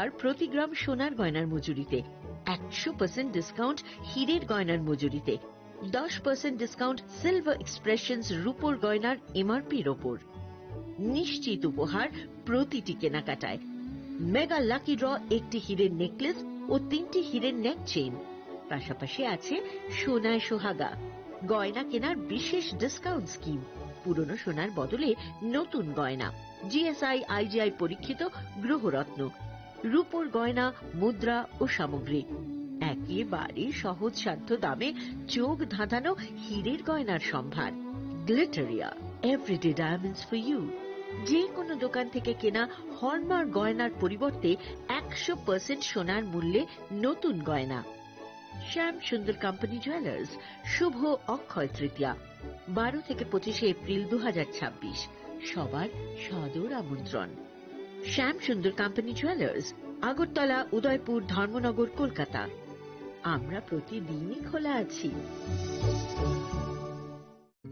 ছাড় প্রতি গ্রাম সোনার গয়নার মজুরিতে, 100% ডিসকাউন্ট হীরের গয়নার মজুরিতে, 10% ডিসকাউন্ট সিলভার এক্সপ্রেশনস রূপোর গয়নার এমআরপির ওপর। নিশ্চিত উপহার প্রতিটি কেনাকাটায়। মেগা লাকি ড্র একটি হীরের নেকলেস ও 3টি হীরের নেক চেইন। পাশাপাশি আছে সোনায় সোহাগা, গয়না কেনার বিশেষ ডিসকাউন্ট স্কিম, পুরনো সোনার বদলে নতুন গয়না, জিএসআই আইজিআই পরীক্ষিত গ্রহরত্ন, রূপোর গয়না, মুদ্রা ও সামগ্রী, একেবারে সহজসাধ্য দামে চোখ ধাঁধানো হীরের গয়নার সম্ভার। Glitteria, everyday diamonds for you. যে কোনো দোকান থেকে কেনা হলমার্ক গয়নার পরিবর্তে 100% সোনার মূল্যে নতুন গয়না। শ্যাম সুন্দর কোম্পানি জুয়েলার্স, শুভ অক্ষয় তৃতীয়া, 12 থেকে 25 এপ্রিল 2026। সবার সাদর আমন্ত্রণ। শ্যাম সুন্দর কোম্পানি জুয়েলার্স, আগরতলা, উদয়পুর, ধর্মনগর, কলকাতা। আমরা প্রতিদিনই খোলা আছি।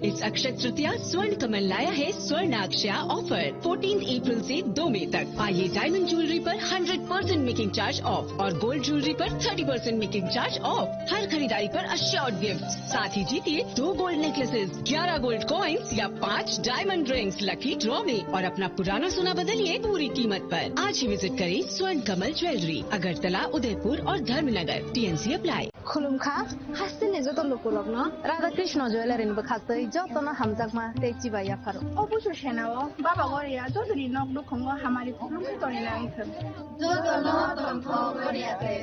इस अक्षय तृतीया स्वर्ण कमल लाया है स्वर्ण अक्षया ऑफर 14 अप्रैल से 2 मई तक। आइए डायमंड ज्वेलरी पर 100% मेकिंग चार्ज ऑफ और गोल्ड ज्वेलरी पर 30% मेकिंग चार्ज ऑफ। हर खरीदारी पर अश्योर्ड गिफ्ट, साथ ही जीतिए 2 गोल्ड नेकलेसेस, 11 गोल्ड कॉइन्स या 5 डायमंड रिंग्स लकी ड्रॉ में और अपना पुराना सोना बदलिए पूरी कीमत पर। आज ही विजिट करें स्वर्ण कमल ज्वेलरी, अगरतला, उदयपुर और धर्मनगर। TNC apply. खुलुमखा हासिने जत लोकलक न राधा कृष्ण ज्वेलरी नि बखासै जतन हामजाकमा तेची बाया फारो অবশ্য সেনাও বাবা গরিয়া যদি নক দুখঙ্গ হামারি খুলুমে তরে না আইছে जतन तन्थ गरियाते।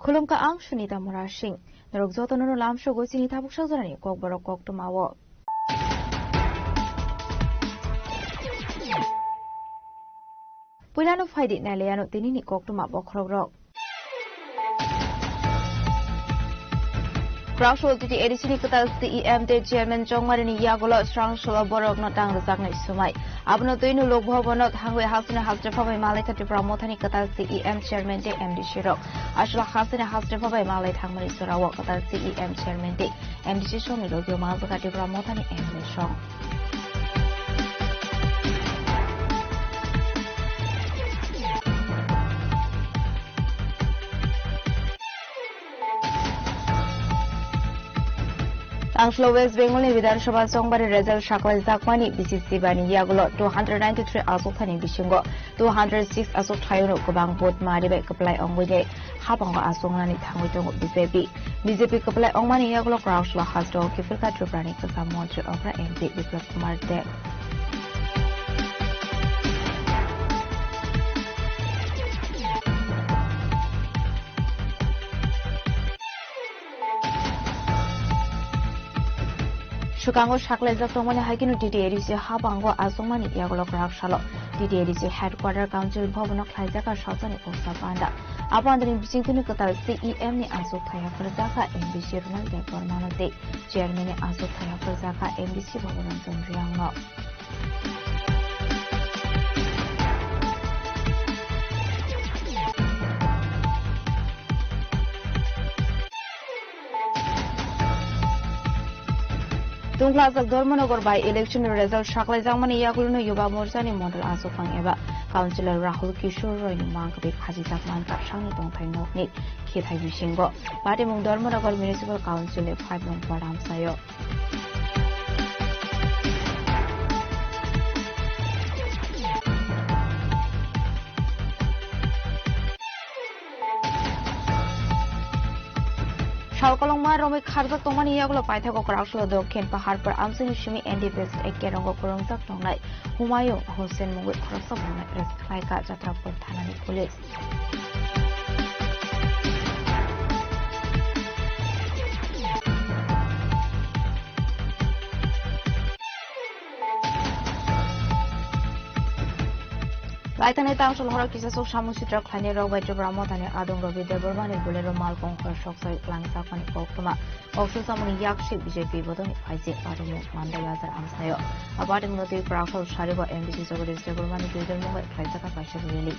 खुलुमका आं सुनीता मुरा सिंह नरक जतननो लामसो गोसिनि थाबुक सजरानि ककबरक कक्टमावो पुरानो फाइदि नालेयानो तिनिनि कक्टमा बखरग्रक Brauchschulte die Edisini Katal CEMD Chairman Jongmarini Yagolo Strong Shula Borok not down the Zagni Sumai. Abno Dino Lobo not Hangwe Hasina Hasdefa by Malika to Pramotani Katal CEM Chairman Day MD Shiro. Ashla Hasina Hasdefa by Malay Hangmari Surawa Katal CEM Chairman Day MD Shishon Logio Mazaka to Pramotani MD Shong. Anglo West Bengal Vidhan Sabha Songbari Result Shakwal Zakmani BCC Bani Yagulo 293 Azotani Bishingo 206 Azot Tayono Kubang Bot Maribe Kaplai Ongwide Habango Asongani Tangutongo BJP Kaplai Ongmani Yagulo Kraushla Hasdo Kifilka Truprani Kasamontri Opera MP Biplab Kumar De Shukango Shakleza Tomani Hakinu DDADC Habango Azumani Yagolo Krakshalo DDADC Headquarter Council Bobono Klaizaka Shazani Osapanda Upon the Bisinguni Katal CEM ni Azutaya Frazaka MBC Ronald de Formanate Chairman Azutaya Frazaka MBC Bobono Zondriango Tungklazak Dormonogor by election result Shaklai Zamani Yagulno Yuba Morzani model Azufang Eva Councillor Rahul Kishore Mankabi Hajizak Manka Shani Dongtai Nokni Kitai Bishingo Badimung Dormonogor Municipal Council 5 Long Padam Sayo Kalkolongma Romi Kharjak Tomani Yagulo Paithako Krakshulo Dokhin Paharpur Amsini Shimi NDPS Ekkerongo Kurungsak Tongnai Humayung Hussein Mungui Khoroksa Bongnai Resklaika Jatrapur Thanani Police Laitane Tangshul Hora Kisasuk Shamusitra Klani Robai Jabramotani Adong Robi Debormani Bulero Malkong Shoksai Langsakani Pokuma Okshu Samuni Yakshi BJP Bodoni Faisi Arumu Mandayazar Amsayo Abating Noti Prakshal Shariba MBC Sogoris Debormani Gilder Mungai Faisaka Pasha Rili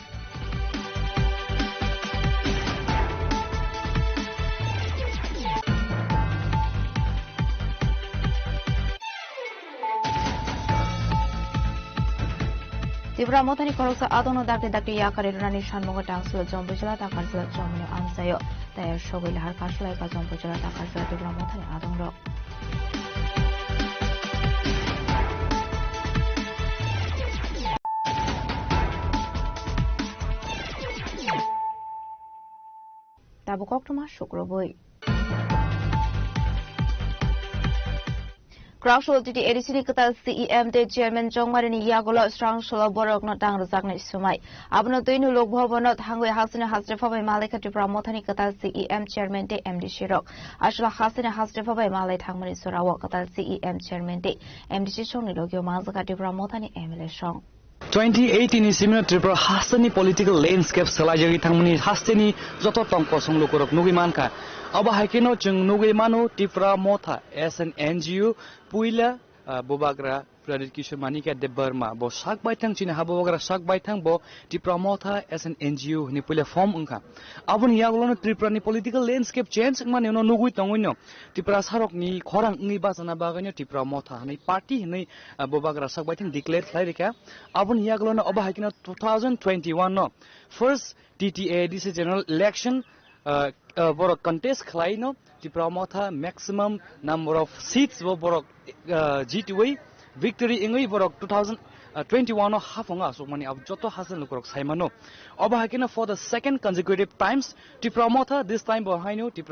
Tibra Motani Koroksa Adono Daki Yakari Rani Shanmoga Tangsul Jombujala Takarsula Jomino Amsayo Taya Shogil Harkashla Jombujala Takarsula Tibra Motani Adonro Tabukoktuma Shukrobui Kraukshul Titi Edisini Katal CEM Day Chairman Jongmarini Yagolo Strong Shula Borok not Dang Razakni Sumai. Abno Dinu Lok Bobonot Hangwe Hasina Hasrefa by Malika to Pramotani Katal CEM Chairman Day MD Shirok. Ashla Hasina Hasrefa by Malay Hangmani Surawa Katal CEM Chairman Day MD Shishong Logio Mazaka to Pramotani Emily Shong. 2018 is similar to Hasani political landscape Salajari Tangmani Hastini Zoto Tongko Song Lukurok Nugimanka. Aba Hakino Chung Nugimano Tipra Mota as an NGO Puila Bobagra Pradikisha Manika de Burma Bo Sak Baitang China Habogra Sak Baitang Bo Tipra Mota as an NGO Nipula form Unka. Abun Yaglono Triprani political landscape change Manino Nugui Tonguino Tipra Sarok ni Korang ni Basana Bagano Tipra Mota ni party ni Bobagra Sak Baiting declared Larika Abun Yaglono Aba Hakino 2021 no first TTA this is general election borok contest khlaino the promotha maximum number of seats borok G2 victory ingui borok 2021 no hafonga so mani ab joto hasan lukorok saimano obahakina for the second consecutive times the promotha this time bohaino the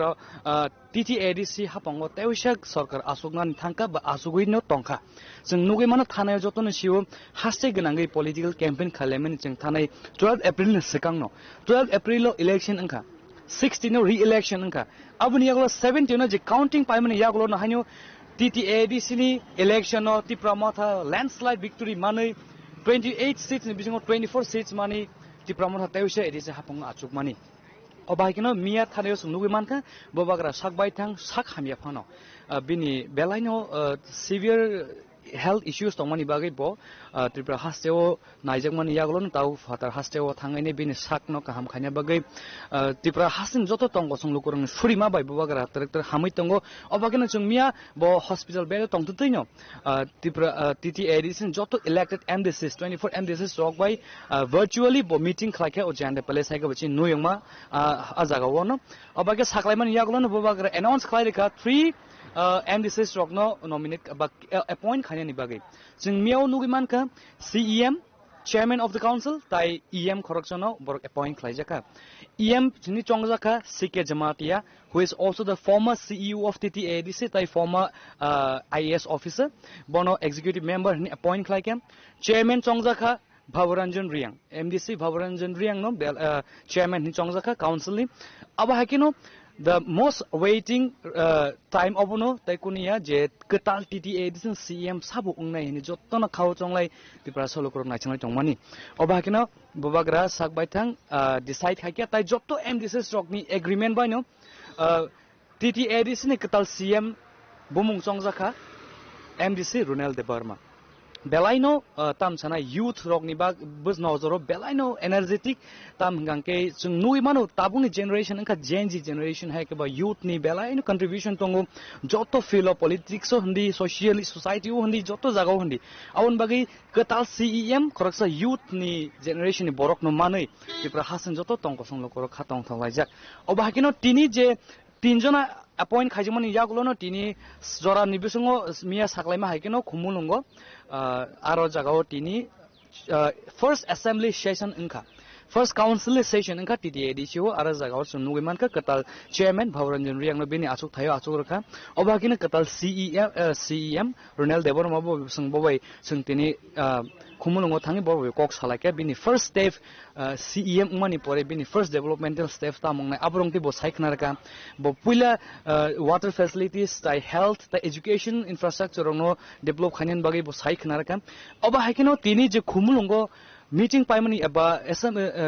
TTADC hapongo teushak sarkar asugnan thangka ba asugui no tongkha jeng nugi mano thanayo joto no siu haste gnangai political campaign khalemen jeng thanai 12 April ni sekang no 12 April lo election angka 16 no re-election angka abuni yaglo 17 no je counting paimani yaglo no hanyo TTADC ni election no ti promotha landslide victory mani 28 seats ni bisingo 24 seats mani ti promotha teuse edise hapong achuk mani obaikino mia thanayo sungnugi manka bobagra sakbai thang sak hamya phano bini belaino severe health issues tongmani bagai bo tripura hasteo naijakmani yaglon tau fatar hasteo thangaine bini sakno kaham khanya bagai tripura hasin joto tongo songlukurung surima bai bobagra director hamai tongo obagena chungmia bo hospital bed tongtuino tripura TTADC joto elected MDCs 24 MDCs rock by virtually bo meeting khlaike ojande palace haga bachi noyongma ajaga wono obage saklaiman yaglon bobagra announce khlaika 3 MDCs rock no nominate appoint khanya ni bagai jeng miao nugiman ka CEM chairman of the council tai EM correctional borok appoint khlaijaka EM chini chongjaka CK Jamatia who is also the former CEO of TTADC tai former IAS officer bono executive member ni appoint khlaika chairman chongjaka Bhavaranjan Riang MDC Bhavaranjan Riang no chairman ni chongjaka council ni aba hakino the most waiting time of no taikunia je ketal TTADC CM sabu ungnai ni jotona khau chonglai tipra solo korok nai changlai tongmani obakina bobagra sakbai thang decide khakia tai jotto MDC stock ni agreement bai no TTADC ni ketal CM bumung chongjaka MDC Ronald de Burma Belaino tam sana youth rock ni bag bus nozoro belaino energetic tam gangke chung nui mano tabuni generation ka Gen Z generation hai ke ba youth ni belaino contribution tongo joto feel of politics so hindi social society o hindi joto jaga hindi awon bagi ketal CEM koraksa youth ni generation ni borok no manai tipra hasan joto tongko songlo korok khatong thalajak obahakino tini je tinjona appoint khajimani yagulono tini jora nibisungo mia saklaima haikino khumulungo aro jagao tini first assembly session inka first council session angka TTADC ho ara jaga or sunu man ka katal chairman Bhavaranjan Riang no bini achuk thayo achuk rakha obakina katal CEM Ronald Devor mabo sung bobai sung tini khumulungo thangi bobai kok salaka bini first step CEM umani pore bini first developmental step ta mongnai abrong ti bo saiknar ka bo puila water facilities tai health ta education infrastructure no develop khanin bagi bo saiknar ka oba hakino tini je khumulungo meeting paimani aba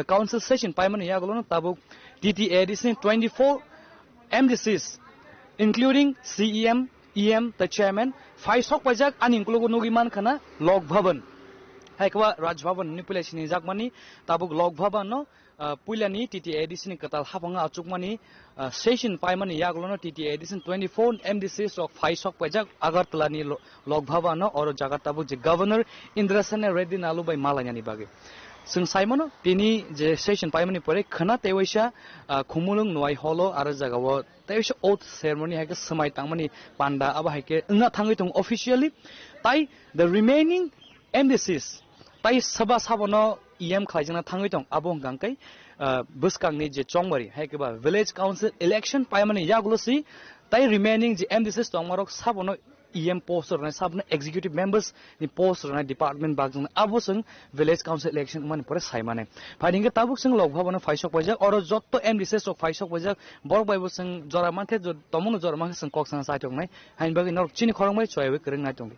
council session paimani yagolo tabu TTADC 24 MDCs including CEM EM the chairman 5 sok pajak aning kulo nugiman khana log bhavan haikwa raj bhavan ni pule sini jakmani tabuk log bhavan no puilani TTADC ni katal hapanga achukmani session paimani yagolo no TTADC 24 MDCs of 5 sok pajak agartala ni log bhavan no oro jaga tabu je governor Indrasen Reddy Nalu bai malanyani bage sung saimono tini je session paimani pore khana tewaisa khumulung noi holo ara jagawo tewaisa oath ceremony haike samai tangmani panda aba haike nga thangai tung officially tai the remaining MDCs tai sabha sabono EM khaijana thangai tung abong gangkai buskang ni je chongmari haike ba village council election paimani yaglosi tai remaining je MDCs tongmarok sabono EM poster na sabna executive members ni poster na department bagjung abosung village council election man pore saimane phaidinga tabuk sing logbhavana faisok pajak oro jotto MDC sok faisok pajak borok baibo sing jora manthe tomung jora manthe sing koksang saitong nai hain bagi nor chini khorongmai choiwe kring nai tong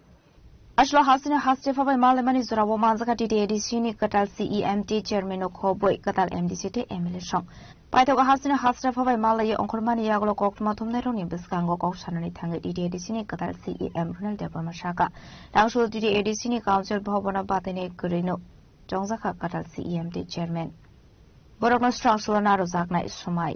Ashlo hasina haste fa bai malemani zorawo manzaka TTADC ni katal CEMT chairman khoboi katal MDC te MLA shong Paito hasina hasra fa bai malai ongkhormani yaglo koktma thumnai roni biskango kok sanani thangai TTADC ni katal CEM Ronald Devor mashaka tangshul TTADC ni council bhavana batene kurino jongjaka katal CEMT chairman borokno structural naro zakna isumai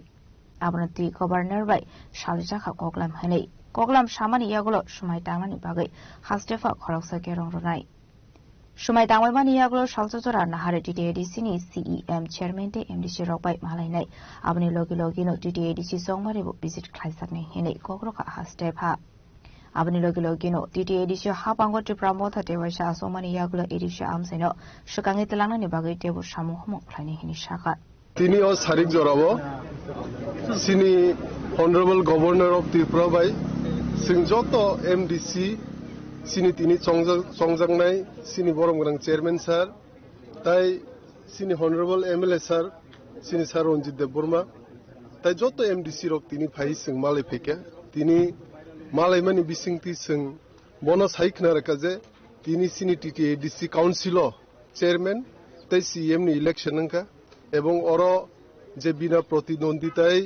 abonati governor bai shalijaka koklam hanei Koklam Shamani Yagolo, Shumai Tamani Bagay, Hastefa Koroksa Gerong Ronai. Shumai Tamani Yagolo, Shalzora, Nahari TTADC, CEM Chairman, MDC Rock by Malay, Abani Logilogino, TTADC Song Maribu, visit Klaisani, Hene, Kokroka Hastepa. Abani Logilogino, TTADC Hapango to promote the Devasha, so many Yagolo, Edisha Amseno, Shukangitalani Bagay, Devo Shamu Homo, Plani Hinishaka. Tini o Sarik Zorabo, Sini Honorable Governor of Tripura by Singjoto MDC, Sini Tini Songjangnai, Sini Boromgrang Chairman Sir, Tai Sini Honorable MLA Sir, Sini Sir Ronjit de Burma, Tai Joto MDC Rok Tini Pai Sing Malay Peke, Tini Malay Mani Bising Tising, Bonus Haikna Rakaze, Tini Sini TTADC Council Chairman, Tai CM Election Nka, এবং অরো যে বিনা প্রতিদ্বন্দ্বিতায়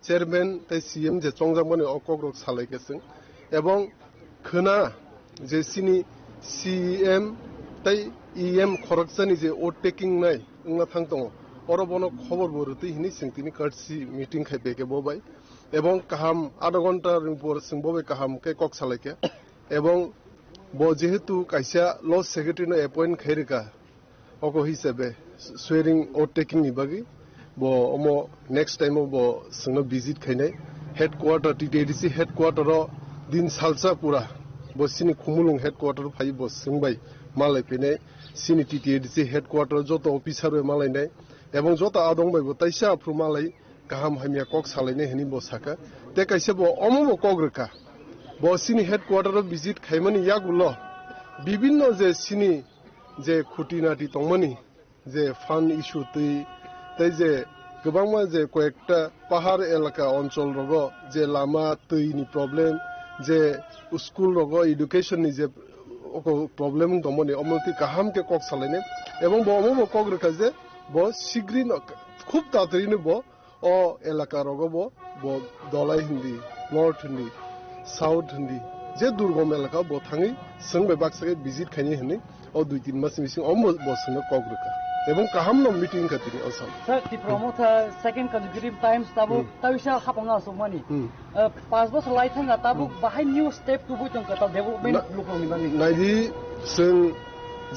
chairman তাই CM যে চংজামনি অকগ্রক সালাই গেছেন এবং খনা যে সিনি CM তাই EM খরকসানি যে ওট টেকিং নাই উংনা থাংতং অরো বনো খবর বরতে হিনি সিং তিনি কার্সি মিটিং খাইবেকে ববাই এবং কাহাম আধা ঘন্টার উপর সিং ববাই কাহাম কে কক সালাইকে এবং ব যেহেতু কাইসা লস সেক্রেটারি নো অ্যাপয়েন্ট খাইরেকা অকো হিসাবে swearing or taking ni bagi bo omo next time bo singno visit khainai headquarter TTADC headquarter ro din salsa pura bo sini khumulung headquarter phai bo singbai malai pene sini TTADC headquarter joto officer be malai nai ebong joto adong bai bo taisa apru malai kaham hamia kok salai ne heni bo saka te kaise bo omo bo kogreka bo sini headquarter ro visit khaimani yagulo bibinno je sini je khutinati tongmani যে fun issue তাই যে গোবাংমা যে কয়েকটা পাহাড় এলাকা অঞ্চল রগ যে লামা তৈনি প্রবলেম যে স্কুল রগ এডুকেশননি যে প্রবলেম দমনি অমতি কাহামকে কক সালাইনে এবং বমো কক রেখা যে ব শীঘ্রই খুব তাড়াতাড়ি ব ও এলাকা রগ ব দলাই হিন্দি নর্থ হিন্দি সাউথ হিন্দি যে দুর্গম এলাকা ব থাঙি সঙ্গে বাক্সাকে ভিজিট খাইনি হিনি ও 2-3 মাস মিসিং অম বসনে কক রেখা এবং কাহামনো মিটিং খাতিনি অসম স্যার টি প্রমোটার সেকেন্ড কনজিকিউটিভ টাইমস তাবু তাইসা হাপঙ্গা সমনি 5 বছর লাইথাঙ্গা তাবু বাহাই নিউ স্টেপ টু বুইতং কাতা ডেভেলপমেন্ট লুকনি বানি নাইদি जों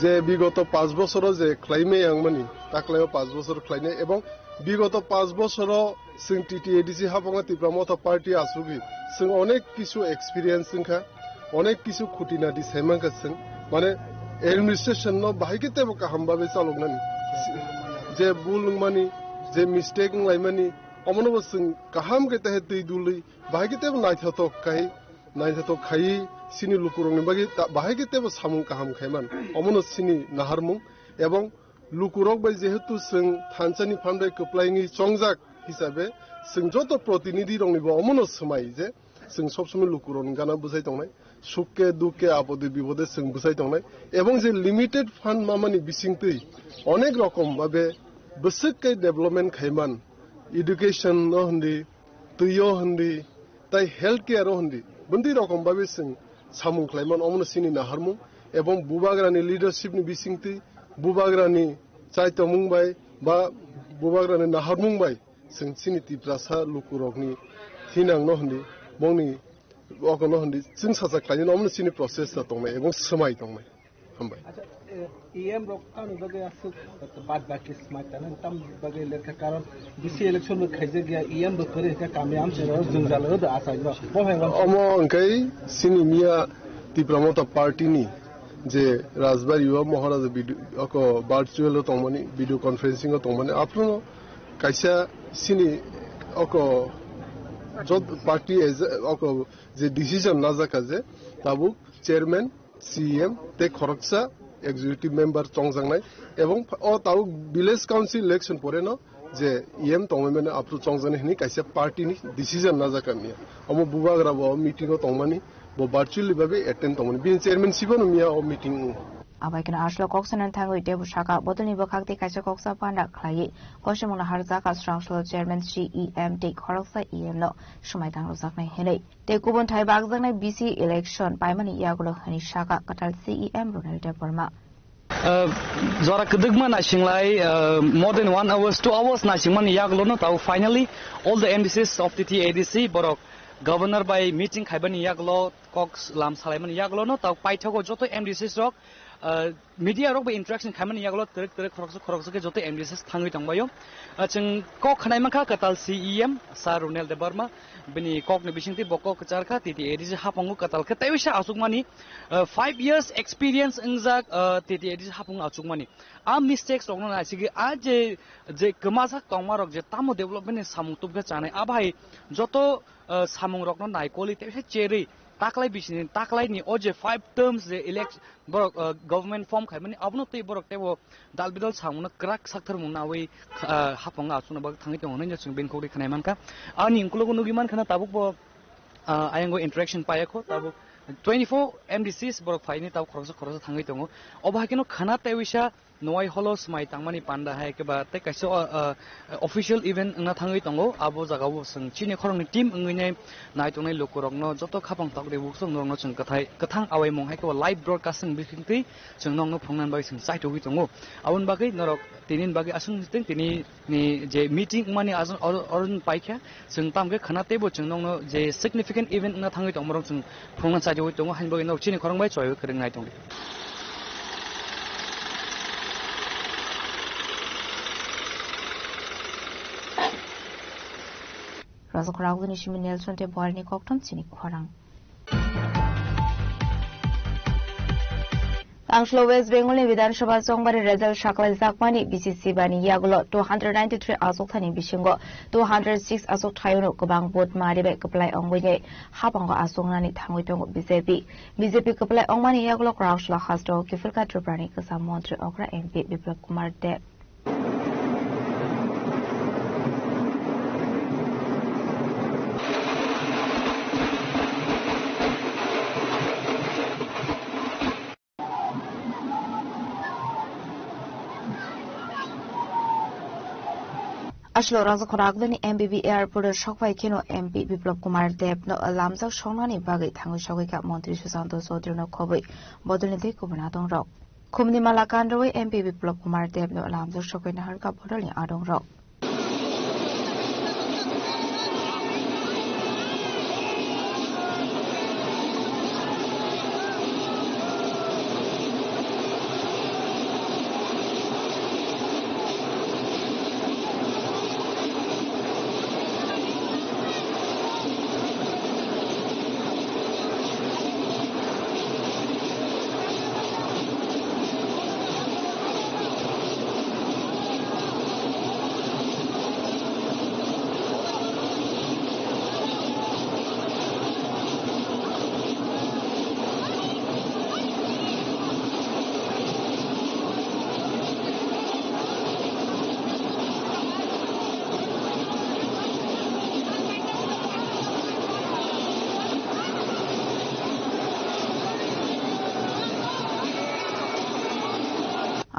যে বিগত 5 বছর যে ক্লাইমে আংমানি তাকলায় 5 বছর ক্লাইনে এবং বিগত 5 বছর जों TTADC হাপঙ্গা তি প্রমোটার পার্টি আসুগি जों অনেক কিছু এক্সপেরিয়েন্স जोंखा অনেক কিছু খুটিনাটি সেমাঙ্কা जों মানে এডমিনিস্ট্রেশন ন বাহাইকেতে বকা হামবাবে চালুগনানি जे बुल मानी जे मिस्टेक लाइमानी अमनबो जों गाहाम गेते दै दुलै बाहाय गेते नायथातो खाई सिनि लुकुरंनि बागै बाहाय गेते सामुं गाहाम खायमान अमनो सिनि नाहारमुं एवं लुकुरक बाय जेहेतु जों थानसानि फान्दाय कप्लायनि चंजाक हिसाबै जों जत प्रतिनिधि रंनिबो अमनो समाय जे जों सब समय लुकुरन गाना बुझाय दंनाय सुखे दुखे आपदे विपदे जों बुझाय दंनाय एवं जे लिमिटेड फान्ड मामानि बिसिंतै अनेक रकम भाबे बसकै डेभलपमेन्ट खायमान एडुकेशन न हन्दी तैयो हन्दी ताई हेल्थ केयर हन्दी बन्दी रकम भाबे जों सामुं खायमान अमनो सिनि नाहारमुं एवं बुबाग्रानि लिडारशिपनि बिसिंतै बुबाग्रानि चाइतो मुंबाय बा बुबाग्रानि नाहारमुंबाय जों सिनि तिप्रासा लुकुरकनि हिनां न हन्दी बंनि अकन हन्दी जों साजा खायनि अमनो सिनि प्रोसेस दंनाय एवं समाय दंनाय हमबाय EM रोकथाम बगे असुक बात बाकी स्मार्ट ना तम बगे लेखा कारण बीसी इलेक्शन में खाइजे गया EM बकरे का कामयाब से रह जंजाल द आशा न अमो अंकै सिनि मिया तिप्रामता पार्टी नि जे राजबारी युवा महाराज अक वर्चुअल तंगमनि वीडियो कॉन्फ्रेंसिंग तंगमनि आपनो काइसा सिनि अक जत पार्टी एज अक जे डिसीजन नाजाका जे ताबु चेयरमैन CM ते खरकसा एग्जीक्यूटिव मेंबर चंगजांनाय एवं ताबु विलेज काउंसिल इलेक्शन परे न जे EM तंगमनि आपरु चंगजाने हनि काइसा पार्टी नि डिसीजन नाजाकानिया अमो बुबाग्रा बो मीटिंग तंगमनि बो virtually भाबे attend तंगमनि bin chairman सिबन Mia O meeting Abaikina Ashlo Coxon Tango Debu Shaka, Botany Bokakti Kaisa Coxa Panda Clay, Koshimona Harzaka Structural Chairman GEM, Take Horsa EM no, Shumaitan Rosakna Hene. Take Kubon Taibagzana BC election, Paimani Yagulo Hanishaka, Katal CEM Ronald Burma. Zora Kudugman Ashinglai more than 1 hour, 2 hours Nashiman Yaglo, finally all the MDCs of the TADC, Borok. Governor by meeting Kaibani Yaglo, Cox, Lam Salman Yaglo, no, Paitogo Joto, MDCs rock, media rock by interaction Kaimani Yaglo, Korok Joto, MDCs, Tangi Tangwayo, Chung Kok Hanaimaka, Katal CEM, Sarunel de Burma, Bini Kok Nibishinti, Boko Kacharka, TTADC Hapongo Katal Katawisha Asukmani, 5 years experience in Zak, TTADC Hapong Asukmani. Our mistakes, Aje, Kamasa Tomarok, Tamo development is Samutuka Chane, Abai, Joto. Samung rock non quality cherry taklai bishin taklai ni oje 5 terms the elect government form khaimani abno te borok tebo dalbidal samuna crack sakthar muna we haponga asuna bag thangi tong ne chung ben khori khnai manka ani inkulo nugi man khana tabuk bo ayango interaction payako tabuk 24 MDCs borok faini tab khorsa thangi tong obhakino khana tewisha Noi Holos, my Tamani Panda Haikaba, take a so official event in Natangi Tongo, Abo Zagavos and Chini Korong team in the name Naitone Lokorogno, Joto Kapang Talk the Wooks of Nono and Katang Away Monhako, live broadcasting between Chunongo Pongan by some site of Witongo. I won't buggy, nor Tinin Buggy Asun Tini meeting money as an Pika, Suntamga Kanatebo Chunongo, the significant event in Natangi Tomorrow and Pongan side of Witongo, Hanbo no Chini Korong by Choy, Night only. Razakrag ni Shiminel Sonte Borni Cocton Sini Korang. Anglo West Bengali Vidan Shaba Songbari Rezal Shakla Zakmani BCC Bani Yagulo 293 Azotani Bishingo 206 Azot Tayono Kubang Bot Maribe Kaplai Ongway Hapango Asongani Tanguitongo BJP Kaplai Ongmani Yagulo Kraushla Hasto Kifilka Trubrani Kasamontre Okra MP Biplak Kumar Deb. Ashlo Razakragani MBB Airport Shokwai Kino MP Biplak Kumar Deb no Lamzak Shonani Bagi Tangu Shawika Montri Susanto Sodrino Kobi Bodolite Kubanadong Rock. Kumni Malakandraway MP Biplak Kumar Deb no Lamzak Shokwina Harka Bodoli Adong Rock.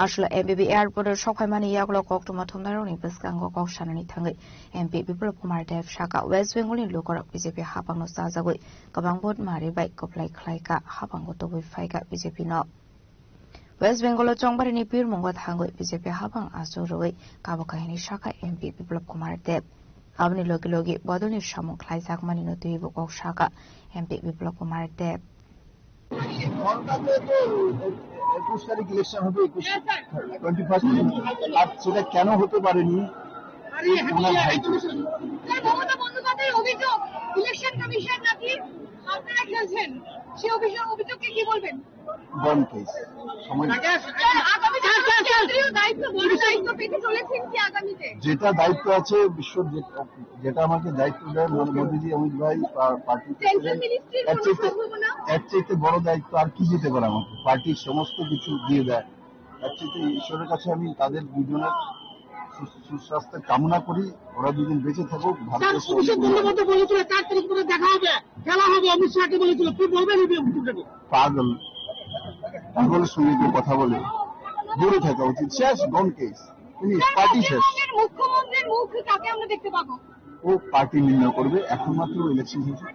আসলে এমবিবি এয়ারপোর্টের সখাইমানি ইয়াগুলো কক্টমা থমনারনি বসকাঙ্গ ককসানানি থাঙ্গै MP Biplab Kumar Deb শাখা West বেंगलनि लुकरक BJP हाबांनो साजागै गोबां vote मारिबाय कप्लाय खलायका हाबांगो तबै फायगा BJP न waste Bengal चंबारिनि बिरमंग थांगै BJP हाबां आसुरयै काबकाहिनी शाखा MP Biplab Kumar देव आबनि लगे लगे बदलनि सामु खलायजाकमानि नतुइबो कक शाखा एमपी बिप्लब कुमार देव একুশ তারিখ ইলেকশন হবে 21 আর সেটা কেন হতে পারেনি ওনার ভাইকে মমতা বন্দ্যোপাধ্যায়ের অভিযোগ ইলেকশন কমিশন নাকি আপনারা খেলছেন সেই অভিযোগকে কি বলবেন গন কেস আগামী দায়িত্ব পেতে চলেছেন কি আগামীতে যেটা দায়িত্ব আছে বিশ্ব যেটা আমাকে দায়িত্ব দেয় মোদীজি অমিত ভাই পার্টি এর চাইতে বড় দায়িত্ব আর কি দিতে পারে আমাকে পার্টির সমস্ত কিছু দিয়ে দেয় এর চাইতে ঈশ্বরের কাছে আমি তাদের দুজনের সুস্বাস্থ্য কামনা করি ওরা দুজন বেঁচে থাকুক পাগলের সঙ্গে কেউ কথা বলে দূরে থাকা উচিত শেষ গন কেস পার্টি শেষ মুখ্যমন্ত্রীর মুখ কাকে আমরা দেখতে পাবো ও পার্টি নির্ণয় করবে এখন মাত্র ইলেকশন হয়েছে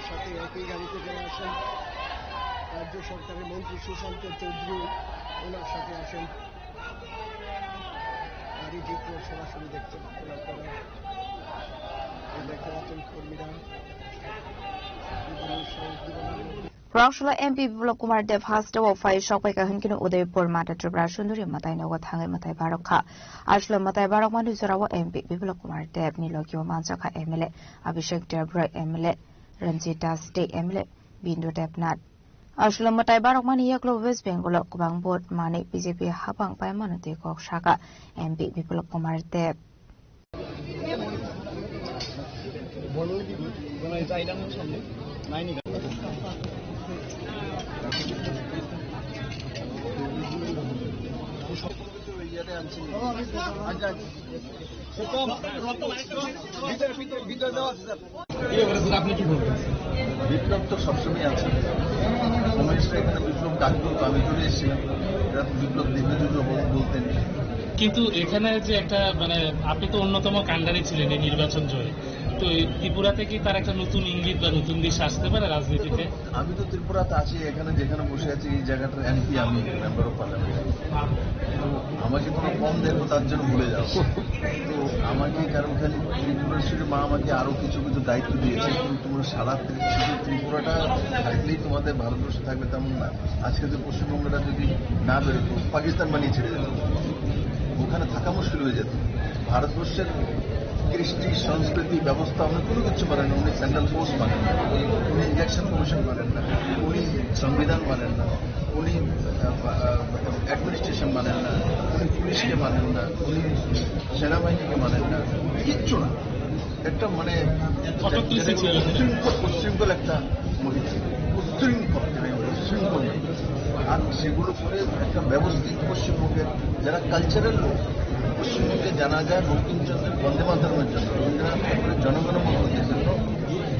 সাথে একই গাড়িতে যারা আসেন রাজ্য সরকারের মন্ত্রী সুশান্ত চৌধুরী ওনার সাথে আসেন গাড়ি চিত্র সরাসরি দেখতে দেখতে পাচ্ছেন কর্মীরা Prangshula MP Biplop Kumar Dev has to offer Shokai Kahinkino Udaipur Mata Tribra Sundari Matai Nawa Tangai Matai Baraka. Ashla Matai Barakman Zarawa MP Biplop Kumar Dev Nilokyo Mansaka MLA Abhishek Debra MLA Ranjita State MLA Bindu Debnat. Ashla Matai Barakman Yaklo West Bengal Kubang Board Mani BJP Habang Paimanote Kok Shaka MP Biplop Kumar Dev. বিপ্লব তো সবসময় আছে কমিউনিস্টরা এখানে বিপ্লব ডাকতো আমি চলে এসেছিলাম এরা তো বিপ্লব দেখে যদি বলতেন কিন্তু এখানে যে একটা মানে আপনি তো অন্যতম কাণ্ডারি ছিলেন এই নির্বাচন জয়ে তো ত্রিপুরাতে কি তার একটা নতুন ইঙ্গিত বা নতুন দিশ আসতে পারে রাজনীতিতে আমি তো ত্রিপুরাতে আছি এখানে যেখানে বসে আছি এই জায়গাটার এমপি আমি মেম্বার অফ পার্লামেন্ট তো আমাকে কোনো কম দেখবো তার জন্য ভুলে যাবো তো আমাকে কারণ খালি ত্রিপুরার শুধু মা আমাকে আরো কিছু কিছু দায়িত্ব দিয়েছে কিন্তু তোমরা সারা শুধু ত্রিপুরাটা থাকলেই তোমাদের ভারতবর্ষে থাকবে তেমন না আজকে যে পশ্চিমবঙ্গটা যদি না বেরোতো পাকিস্তান বানিয়ে ছেড়ে যেত ওখানে থাকা মুশকিল হয়ে যেত ভারতবর্ষের কৃষ্টি সংস্কৃতি ব্যবস্থা উনি কোনো কিছু মানেন না উনি সেন্ট্রাল ফোর্স মানেন না উনি ইলেকশন কমিশন মানেন না উনি সংবিধান মানেন না উনি অ্যাডমিনিস্ট্রেশন মানেন না উনি পুলিশকে মানেন না উনি সেনাবাহিনীকে মানেন না কিচ্ছু না একটা মানে উচ্ছৃঙ্খল একটা মহিলা উচ্ছৃঙ্খল আর সেগুলো করে একটা ব্যবস্থিত পশ্চিমবঙ্গের যারা কালচারাল লোক পশ্চিমবঙ্গে জানা যায় বঙ্কিমচন্দ্রের বন্দে মাতরমের জন্য রবীন্দ্রনাথ ঠাকুরের জনগণ মনোনীতির জন্য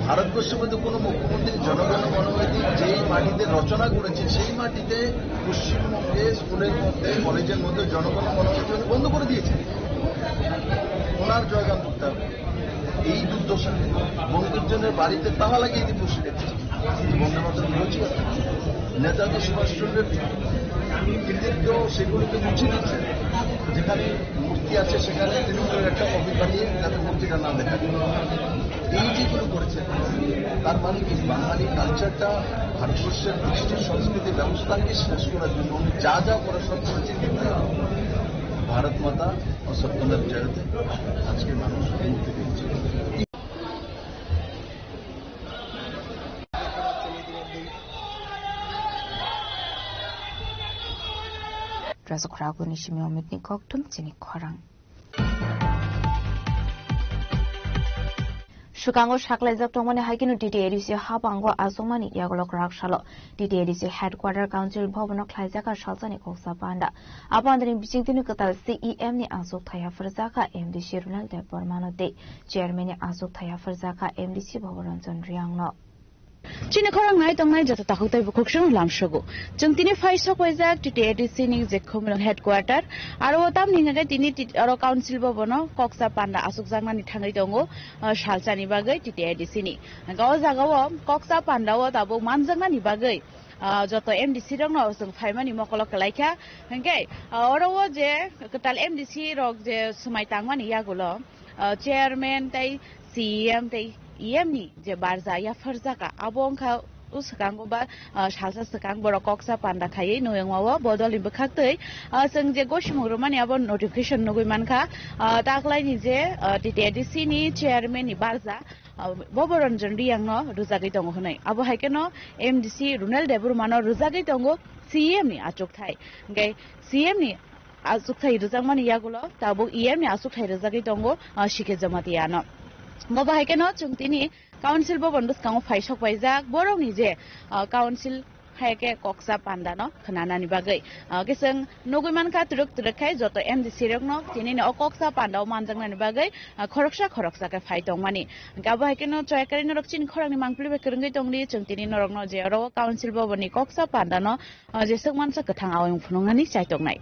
ভারতবর্ষের মধ্যে কোনো মুখ্যমন্ত্রী জনগণ মনোনীতি যে মাটিতে রচনা করেছে সেই মাটিতে পশ্চিমবঙ্গে স্কুলের মধ্যে কলেজের মধ্যে জনগণ মনোনীতি বন্ধ করে দিয়েছে ওনার জয়গান করতে হবে এই দুর্দশাকে বঙ্কিমচন্দ্রের বাড়িতে তালা লাগিয়ে দিয়ে বসে রেখেছে বন্দে মাতরম রচিত নেতাজি সুভাষচন্দ্রের কৃতিত্ব সেগুলোকে মুছে দিচ্ছে যেখানে মূর্তি আছে সেখানে তৃণমূলের একটা কপি বানিয়ে যাতে মূর্তিটা না দেখা এই যেগুলো করেছে তার মানে কি বাঙালি কালচারটা ভারতবর্ষের কৃষ্টি সংস্কৃতি ব্যবস্থাকে শেষ করার জন্য উনি যা যা করা সব করেছেন ভারত মাতা ও সত্যমের জয়তে আজকে মানুষ মুক্তি পেয়েছে Razokrago Nishimio Mitnikok Tum Chini Korang. Shukango Shaklezak Tomani Haikino TTADC Habango Azumani Yagolok Rakshalo, TTADC Headquarter Council Bobano Klaizaka Shalsani Kosa Panda. Upon the Bichintinu CEM ni Azuk Taya Farzaka MDC Ronald de Bormano de Chairman Azuk Taya Farzaka MDC Boboranson Riangno. China korang ngai tong nai jata takuk tai bukuk shung lam shogo chung tini fai sok wajak TTADC ni je khomrang headquarter aro tam ninga ga tini aro council bobono koksa panda asuk jangna ni thangai tongo shalchani bagai TTADC ni gaw jagawo koksa panda wo tabo manjangna ni bagai joto MDC rong no sung phaimani mokolok kalaika hangkai aro wo je katal MDC rok je sumai tangmani yagulo chairman tai CM tai EMni je barza ya farzaka abongka uskango ba shalsa skang boro koksa panda khai noyangwa bodoli bkhaktei sing je goshmuru mani abon notification nogoi manka taklai ni je TTADC ni chairman ni barza boboranjan riangno rujagai tongo hunai abo haikeno MDC Ronald Debur mano rujagai tongo CM ni achok thai ngai CM ni achok thai rujangmani yagulo tabo EM ni achok thai rujagai tongo shike jamatiano Ngobahikeno chung tini council bobondus kango faisok waijak borong ni je council haike koksa panda no khanana ni bagai keseng noguiman ka turuk kai joto MDC rok no tini ne koksa panda manjang ni bagai khoroksa ka faitong mani gabahikeno choyakari norok chin khorang ni mangpli be kerenggai tongli chung tini norok no je ro council boboni koksa panda no je sakmansa kathang awing phunongani chaitong nai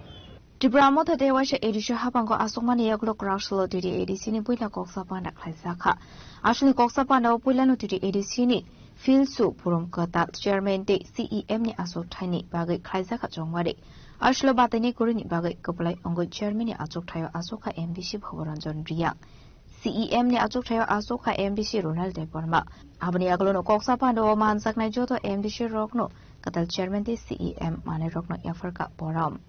Tibramo Tade was Edisha Habango Asomani Yaglo Grashlo to the Edicini Puila Coxa Panda Klaisaka. Ashley Coxa Panda Pulano to the Edicini, Phil Su Purum Kata, Chairman de CEM ni Asok Tiny Bagay Klaisaka Jongwadi. Ashlo Batani Kurini Bagay Koplai Ongo Chairman Azok Tayo Asoka MBC Horanjon Ria. CEM ni Azok Tayo Asoka MBC Ronald de Borma. Abani Aglono Coxa Panda o Mansak Najoto MBC Rogno, Katal Chairman de CEM Mane Rogno Yafarka Boram.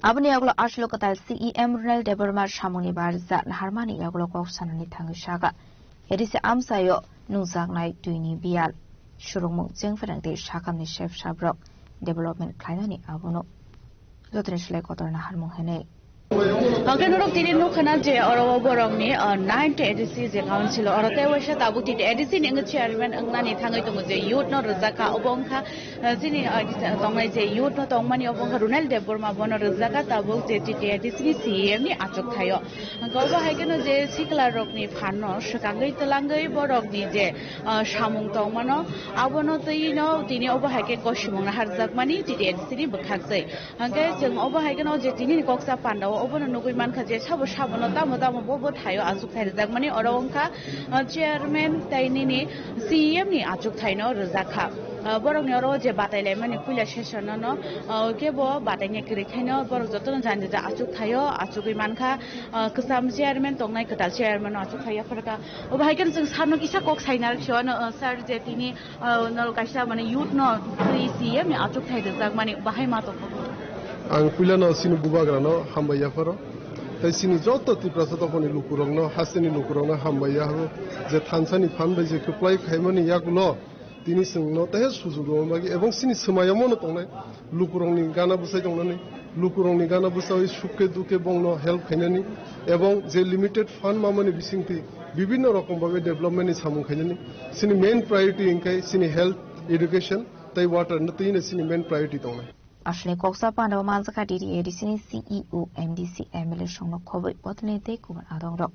Abani Aglo Ashlo Katal CEM Ronald Deborma Shamoni Barza Harmani Aglo Koksanani Tangishaga. Edisi Amsayo Nuzak Nai Duini Bial Shurumuk Jingferangti Shakam ni Chef Shabrok Development Kainani Abono Lotreshle Kotorna Harmonhene. Norok tiri no khana je oro borong ni 9 ADC je council oro te wesha tabu ti ADC ni chairman angna ni thangai to je youth no rozaka obongkha jini tongai je youth no tongmani obongkha Ronald Deborma bono rozaka tabu je ti ADC ni CM ni achok thayo goba haigeno je sikla rok ni phanno shakangai talangai borok ni je samung tongmano abono teino tini oba haike koshimong na harjakmani ti ADC ni bkhaksai hangai jeng oba haigeno je tini koksa panda obono nugui manka je sabo no tamo bobo thayo achuk thai rijak mani oro ongkha chairman taini ni CEM ni achuk thaino rijak kha borok ni oro je batailai mani puila session no kebo batainge krikhino borok jotono janje ja achuk thayo achugui mankha kusam chairman tongnai katal chairman achuk thaya phorka obhaikan jeng samno kisa kok sainar khyon sir je tini nol kaisa mane youth no CM achuk thai jak mani bahai ma to ang pilano sinu bubagrano hambaya faro tai sini joto tiprasa toponi lukurongno haseni lukurongno hambaya ho je thansani phanbai je kuplai khaimani yakulo tini singno tahe sujugo magi ebong sini smayamono tongnai lukurongni gana busai tongnani lukurongni gana busai sukke duke bongno help khainani ebong je limited fund mamani bisingti bibinno rokom bhabe development ni samung khainani sini main priority inkai sini health education tai water natina sini main priority tongnai আসলে কক্সা পান্ডাও মানজাকা ডিডিএডিসিনি CEO MDC MLA সংনো খবর পতনেতে Kumar আদং rock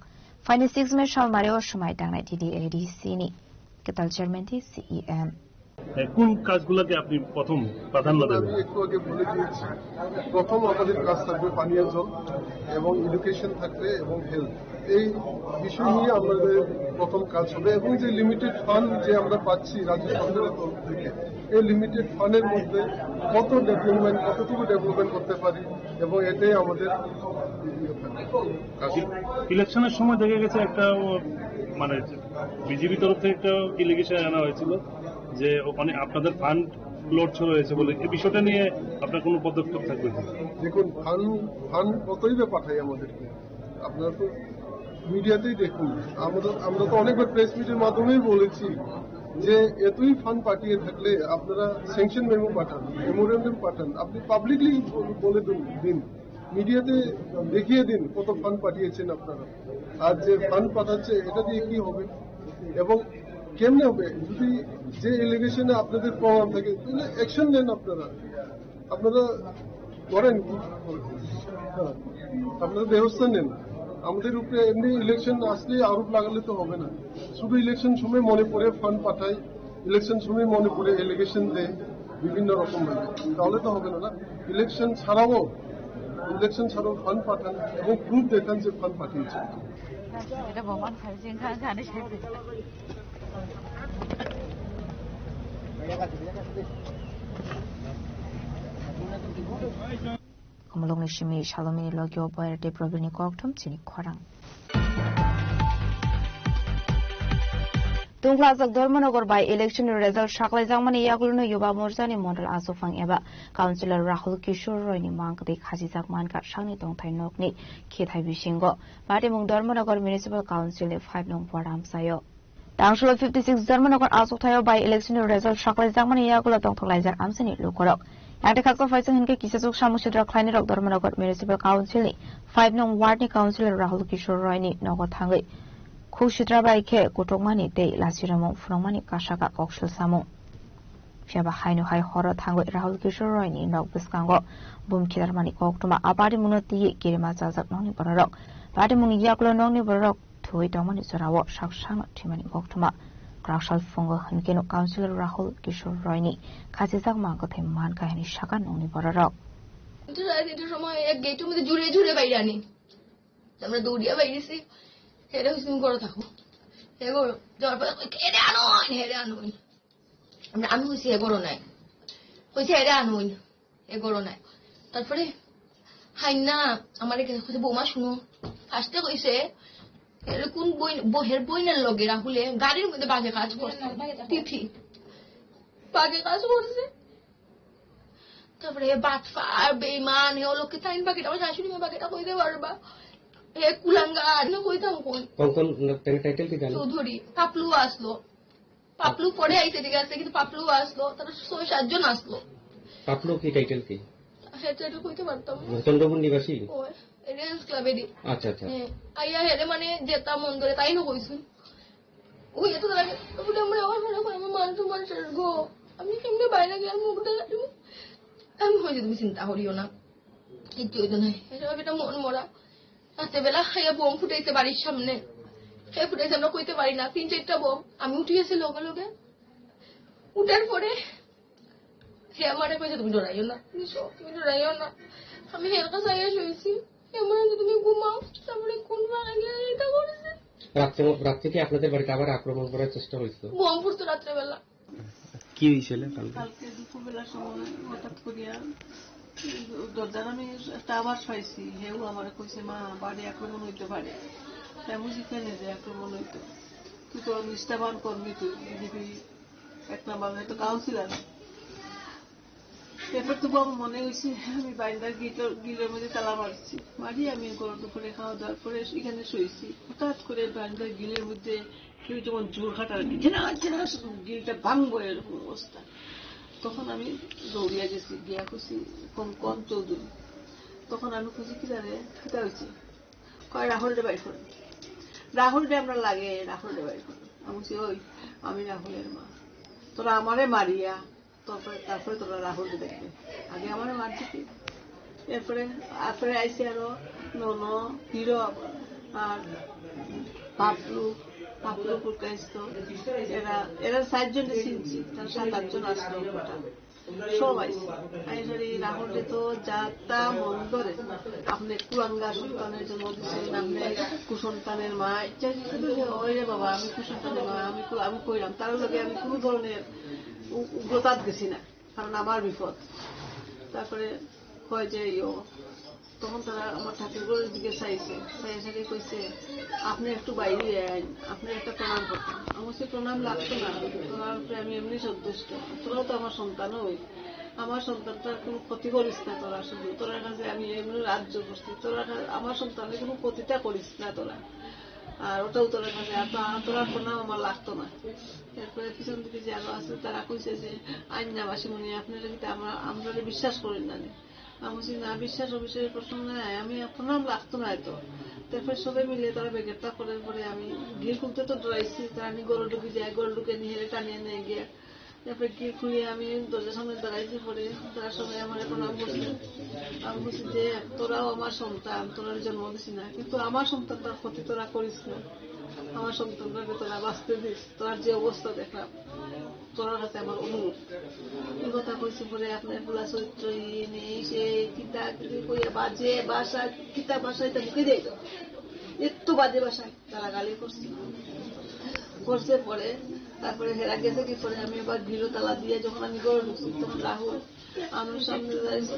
final 6 মে সালমারেও সময় টাংনাই ডিডিএডিসিনি কেতাল চেয়ারম্যানটি CEM কোন কাজগুলোকে আপনি প্রথম প্রাধান্য দেবেন? আমি একটু আগে বলে দিয়েছি প্রথম আমাদের কাজ থাকবে পানীয় জল এবং এডুকেশন থাকবে এবং হেলথ এই বিষয় নিয়ে আমাদের প্রথম কাজ হবে এবং যে লিমিটেড ফান্ড যে আমরা পাচ্ছি রাজ্য সরকারের তরফ থেকে এই লিমিটেড ফান্ডের মধ্যে কতটুকু ডেভেলপমেন্ট করতে পারি এবং এটাই আমাদের ইলেকশনের সময় দেখা গেছে একটা মানে বিজেপি তরফ থেকে একটা ইলিগেশন আনা হয়েছিল যে ওখানে আপনাদের ফান্ড লোড ছিল হয়েছে বলে এই বিষয়টা নিয়ে আপনার কোনো পদক্ষেপ থাকবে? দেখুন ফান্ড কতই বা পাঠাই আমাদেরকে আপনারা তো মিডিয়াতেই দেখুন আমরা তো অনেকবার প্রেস মিটের মাধ্যমেই বলেছি যে এতই ফান্ড পাঠিয়ে থাকলে আপনারা স্যাংশন মেমো পাঠান মেমোরেন্ডাম পাঠান আপনি পাবলিকলি বলে দিন মিডিয়াতে দেখিয়ে দিন কত ফান্ড পাঠিয়েছেন আপনারা আর যে ফান্ড পাঠাচ্ছে এটা দিয়ে কি হবে এবং কেমনে হবে যদি যে এলিগেশনে আপনাদের প্রমাণ থাকে তাহলে অ্যাকশন নেন আপনারা করেন কি আপনারা ব্যবস্থা নেন আমাদের উপরে এমনি ইলেকশন আসলে আরোপ লাগালে তো হবে না শুধু ইলেকশন সময় মনে পড়ে ফান্ড পাঠায় ইলেকশন সময় মনে পড়ে এলিগেশন দেয় বিভিন্ন রকম ভাবে তাহলে তো হবে না ইলেকশন ছাড়াও ফান্ড পাঠান এবং প্রুফ দেখান যে ফান্ড পাঠিয়েছে Kumulong Shimi Shalomini Logio Boy de Provini Koktum Chini Korang. Tungklazak Dormanogor by election result Shaklai Zamani Yagulno Yuba Morzani Mondal Asofang Eba, Councillor Rahul Kishore Roini Mankadik Hazizak Manka Shani Tongtai Nokni, Kithai Bishingo, Badimung Dormanogor Municipal Council 5 Nong Wadam Sayo. Tangshul 56 Dormanogor Asoktayo by election result Shaklai Zamani Yagula Tongtolaizer Amsani Lukorok. একটা কাকো ফাইসিং হিনকে কিসেসুক সামুদ্রা ক্লাইনি rock Dharmanagar municipal council 5 নং ওয়ার্ডনি councillor Rahul কিশোর রয়নি নগর থাঙ্গৈ খুশিদ্রা বাইকে কুটকমানি তে লাসিরামং ফুরংমানি কাসাকা কক্সুল সামু ফিয়াবা হাইনো high হর থাঙ্গৈ রাহুল কিশোর রয়নি knock বিসকাঙ্গ বুমখিদারমানি কক্তমা আবাদি মুনতি কিরিমা জাজাক নংনি বররক বাদি মুনি ইয়াকলো নংনি বররক থুই দমনি জরাও সাকসানো ঠিমানি কক্তমা Grashal Fungo Hankeno Councillor Rahul Kishore Royni Khazizak Mangothe Man Kahini Shaka Noni Borarok এটা সময় এক গেটের মধ্যে জুড়ে বাইরে আনি আমরা দৌড়িয়া বাইরেছি হেরে হুসুম করে থাকো হে গো যাওয়ার পর হেরে আনোই আমি হইছি হে করো নাই হইছে হেরে আনোই হে করো নাই তারপরে হাই না আমার কাছে বৌমা শুনো ফার্স্টে কইছে কোন বইয়ের বইনের লগে রাহুলে গাড়ির মধ্যে বাঘে কাজ করছে তিথি বাঘে কাজ করছে তারপরে বাটফার বেইমান হে লোকে তাইন বাকিটা আমার শাশুড়ি মা বাকিটা কইতে পারবা হে কুলাঙ্গার না কইতাম কোন টাইটেল কি জানো চৌধুরী পাপলু পরে আইছে ঠিক আছে কিন্তু পাপলু আসলো তার 6-7 জন আসলো পাপলু কি টাইটেল কি সেটা কইতে পারতাম চন্দ্রপুর নিবাসী রেঞ্জ ক্লাবেরই আচ্ছা আইয়া হেরে মানে যেটা মন ধরে তাই না কইছুন ওই এত লাগে ওটা মানে আমার মানুষের গো আমি কেমনে বাইরে গিয়ে মুখ দেখাবো আমি হয়ে তুমি চিন্তা করিও না কিছু হইতো না এটা মন মরা রাতেবেলা খাইয়া বোম ফুটাইছে বাড়ির সামনে খেয়ে ফুটাইছে আমরা কইতে পারি না 3-4টা বোম আমি উঠিয়েছি লগে উঠার পরে সে আমারে কইছে তুমি ডরাইও না আমি হের কাছে আইয়া শুয়েছি তুমি ঘুমাও তারপরে কোন ভাঙা এটা করেছে রাত্রে কি আপনাদের বাড়িতে আবার আক্রমণ করার চেষ্টা হয়েছিল বোম ফুটতো রাত্রেবেলা কি হয়েছিল কালকে দুপুরবেলার সময় হঠাৎ করিয়া দরজার আমি একটা আওয়াজ পাইছি, হেউ আমার কইছে মা বাড়ি আক্রমণ হইতে পারে। তেমন যেখানে যে আক্রমণ হইতো, তুই তো নিষ্ঠাবান কর্মী, তুই বিজেপি 1 নাম্বার হয়তো কাউন্সিলার। এরপর তবু আমার মনে হয়েছে আমি বাইন্দার গিলের মধ্যে তালা মারছি, মারি আমি দুপুরে খাওয়া দাওয়ার পরে এখানে শুয়েছি। হঠাৎ করে বাইন্দার গিলের মধ্যে কেউ যেমন জোর খাটার গিলটা ভাঙবো এরকম অবস্থা। তখন আমি দৌড়িয়া গেছি, গিয়া খুশি কম চৌধুরী। তখন আমি খুশি কিতা হয়েছে, কয় রাহুল রে বাইর করেন, রাহুল রে আমরা লাগে, রাহুল রে বাইর করেন। আমি বলছি ওই আমি রাহুলের মা, তোরা আমারে মারিয়া তারপরে তোরা রাহুল রে দেখবে, আগে আমারে মার দিবি। এরপরে আইসি আরো নন হিরো আর পাপলু পুরকাইস্ত, এরা 7 জন চিনছি, তার 7-8 জন আসলো, সব আইসি আইসারি রাহুল তো যাতা মন ধরে আপনি কুলাঙ্গা সন্তানের জন্ম দিচ্ছেন, আপনি কুসন্তানের মা, ওই রে বাবা আমি কুসন্তানের মা, আমি কইলাম তার লগে আমি কোনো ধরনের উগ্রতাপ গেছি না, কারণ আমার বিপদ। তারপরে কয় যে তখন তারা আমার ঠাকুরের দিকে চাইছে, কইছে আপনি একটু বাইরে আইন, আপনি একটা প্রণাম করতেন। আমার সে প্রণাম লাগতো না, তোরার উপরে আমি এমনি সন্তুষ্ট, তোরাও তো আমার সন্তান, ওই আমার সন্তানটার কোনো ক্ষতি করিস না তোরা, শুধু তোরা কাছে আমি এমনি রাজ্য করছি, তোরা আমার সন্তানের কোনো ক্ষতিটা করিস না তোরা, আর ওটাও তোরা কাছে তোরা প্রণাম আমার লাগতো না। এরপরে পিছন দিকে যে আরো আছে তারা কইছে যে আইনাবাসী মনে আপনারা কিন্তু আমরা বিশ্বাস করেন না। আমি বলছি না, বিশ্বাস অবিশ্বাসের প্রশ্ন নাই, আমি প্রণাম লাগতো না এত। তারপরে সবাই মিলে তারা বেগেরটা করার পরে আমি গিল খুলতে তো ডরাইছি, তারা আমি গরু ঢুকে যাই, গরু ঢুকে নিয়ে টানিয়ে নিয়ে গিয়ে তারপরে গিল খুলে আমি দরজার সামনে দাঁড়াইছি, পরে তারা সবাই আমার প্রণাম করছে। আমি বলছি যে তোরাও আমার সন্তান, তোরা জন্ম দিছি না, কিন্তু আমার সন্তানটার ক্ষতি তোরা করিস না, আমার সন্তানটাকে তোরা বাঁচতে দিস, তোর যে অবস্থা দেখলাম তোরার কাছে আমার অনুরোধ। এই কথা কইছি পরে আপনার পোলা চরিত্র নেই, সে কিতা কইয়া বাজে বাসা, কিতা বাসা এটা মুখে দেয়, একটু বাজে বাসায় তারা গালি করছে। পরে তারপরে হেরা গেছে কি, পরে আমি এবার গিলো তালা দিয়ে যখন আমি গড়ে ঢুকছি, তখন রাহুল আমার সামনে দাঁড়াইছে,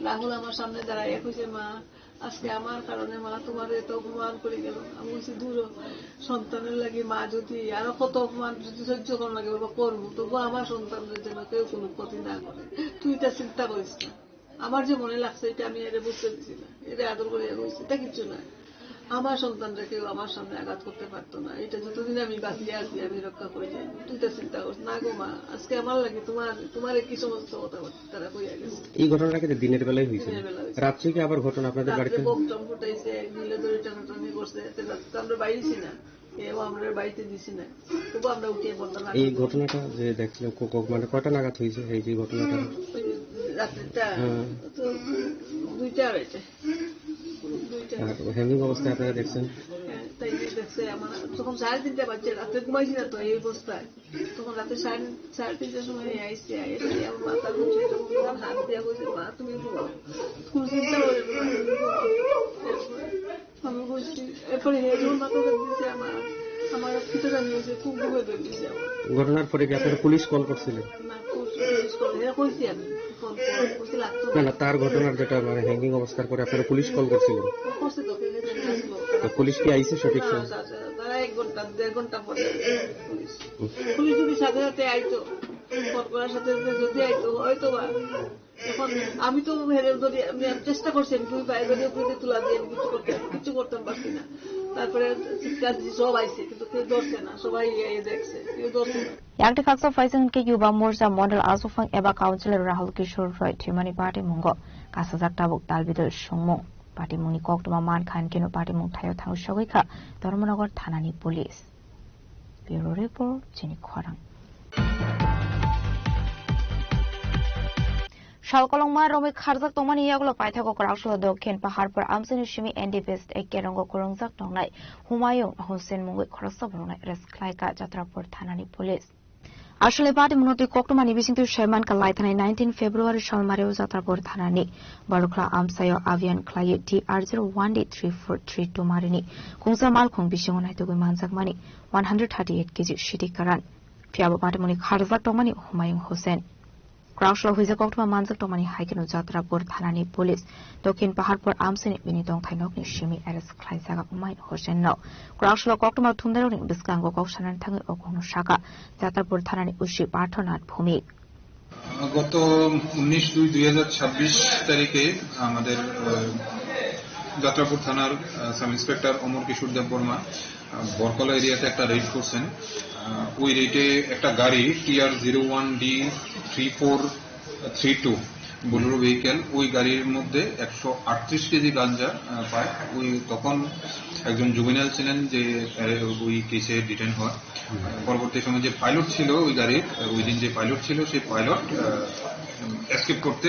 রাহুল আমার সামনে দাঁড়াইয়া কইছে মা আজকে আমার কারণে মা তোমার এত অপমান করে গেল। আমি বলছি দূর, সন্তানের লাগে মা যদি আরো কত অপমান যদি সহ্য করার লাগে বাবা করবো, তবু আমার সন্তানদের জন্য কেউ কোনো ক্ষতি না করে, তুই এটা চিন্তা করিস না। আমার যে মনে লাগছে এটা আমি এর বুঝতে দিছি না, এর আদর করে হয়েছে, এটা কিছু না। আমার সন্তানরা কেউ আমার সামনে আঘাত করতে পারতো না, এটা যতদিন আমি বাঁচিয়ে আছি আমি রক্ষা করে যাই, তুই তো চিন্তা করিস না গো মা। আজকে আমার লাগে তোমার কি সমস্ত কথা তারা কইয়া গেছে। এই ঘটনাটা কিন্তু দিনের বেলায় হয়েছে, রাত্রে কি আবার ঘটনা আপনাদের বাড়িতে বোম ফুটাইছে, গিলে ধরে টানাটানি করছে, আমরা বাইরেছি না, কেউ আমরা বাড়িতে দিছি না, তবু আমরা উঠিয়ে বলতাম। এই ঘটনাটা যে দেখছিলাম মানে কটা নাগাদ হয়েছে এই যে ঘটনাটা? রাত্রিটা তো 2টা হয়েছে। হ্যাঙ্গিং অবস্থায় আপনারা দেখছেন? তাই দেখছে আমার তখন 3:30 বাজছে, রাতে ঘুমাইছি না তো এই অবস্থায়, তখন রাতে 3:30টার সময় আইসি আমার মাথার মুখে হাত দিয়া বলছে মা তুমি ঘুমাও, কোন চিন্তা করে আমি বলছি। এরপরে যখন মাথা দিচ্ছে আমার ভিতরে আমি খুব ঘুমে বেরিয়েছে। ঘটনার পরে কি আপনারা পুলিশ কল করছিলেন? না, পুলিশ কল কইছি আমি, না তার ঘটনার যেটা মানে হ্যাঙ্গিং অবস্থার পরে আপনারা পুলিশ কল করছিলেন? তো পুলিশ কি আইছে সঠিক সময়? তারা 1-1.5 ঘন্টা পরে পুলিশ যদি সাথে সাথে আইতো, ফোন করার সাথে যদি আইতো হয়তো বা। এখন আমি তো চেষ্টা করছি, আমি 2 পায়ে ধরে তুলা দিয়ে কিছু করতাম পারছি না। তারপরে চিৎকার সব আইছে, কিন্তু কেউ ধরছে না, সবাই দেখছে, কেউ ধরছে না। Yakti Kaksa Faisal ke Yuba Morza Model Asufang Eba Councilor Rahul Kishore Roy Timani Party Mungo Kasazak Tabuk Dalbidul Shungmo Party Muni Koktuma Man Khan Kino Party Mung Thayo Thang Shawika Dormonagor Thanani Police Bureau Report Jini Khorang Shalkolongma Romi Kharzak Tomani Yaglo Paithako Koraksho Dokhen Paharpur Amsini Shimi Endi Best Ekerongo Korongzak Tongnai Humayung Hussein Mungi Khorasabronai Resklaika Jatrapur Thanani Police আসলে party মনোটি কক্টমানি বিচিন্তু শেমান কালাই থানায় 19 ফেব্রুয়ারি সালমারেও যাত্রাপুর থানানি বড়খলা আমসায় আভিয়ান ক্লাই TR01D3432 মারিনি কুংসা মালখং বিশিং নাইতগৈ মানজাকমানি 138 KG সিটি কারান Fiabo Patamoni Kharzak Tomani Humayung Hussein. Crouchlo Huiza Koktuma Manzak Tomani Haikinu Jatrapur Thanani Police. Dokin Paharpur Amsini Binitong Thainokni Shimi Eres Klaisaga Umain Hussein no. Crouchlo Koktuma Tundaroning Biskango Kokshanan Tangi Okono Shaka. Jatrapur Thanani Ushi Partonat Bhumi. গত 19/2/2026 তারিখে আমাদের যাত্রাপুর থানার sub inspector অমর কিশোর দেব বর্মা বরকলা এরিয়াতে একটা red করছেন। ওই রেডে একটা গাড়ি TR01D3432 বোলেরো ভেহিকেল, ওই গাড়ির মধ্যে 138 কেজি গাঞ্জা পায়। ওই তখন একজন জুভেনাইল ছিলেন যে ওই কেসে ডিটেন হয়। পরবর্তী সময় যে পাইলট ছিল ওই গাড়ির, ওই দিন যে পাইলট ছিল সেই পাইলট এসকেপ করতে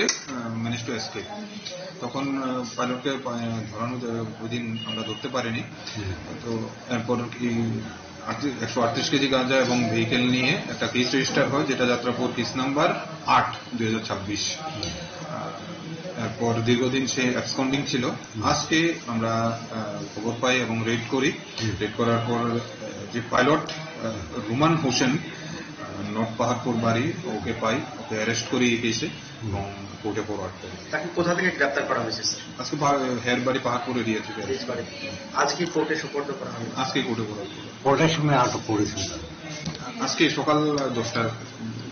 ম্যানেজ টু এসকেপ। তখন পাইলটকে ধরানো ওই দিন আমরা ধরতে পারিনি। তো এরপর 138 কেজি গাঁজা এবং ভেহিকেল নিয়ে একটা কেস রেজিস্টার হয়, যেটা যাত্রাপুর কেস নাম্বার 8/2026। এরপর দীর্ঘদিন সে অ্যাবসকন্ডিং ছিল। আজকে আমরা খবর পাই এবং রেড করি। রেড করার পর যে পাইলট রুমান হোসেন, নর্থ পাহাড়পুর বাড়ি, ওকে পাই, ওকে অ্যারেস্ট করি এই কেসে এবং কোর্টে ফরওয়ার্ড করি। তাকে কোথা থেকে গ্রেপ্তার করা হয়েছে স্যার? আজকে হেয়ার বাড়ি পাহাড়পুর এরিয়া থেকে। আজকে কোর্টে সুপর্দ করা হবে? আজকে কোর্টে ফরওয়ার্ড করি। কোর্টের সময় আটক করেছিল আজকে সকাল 10টা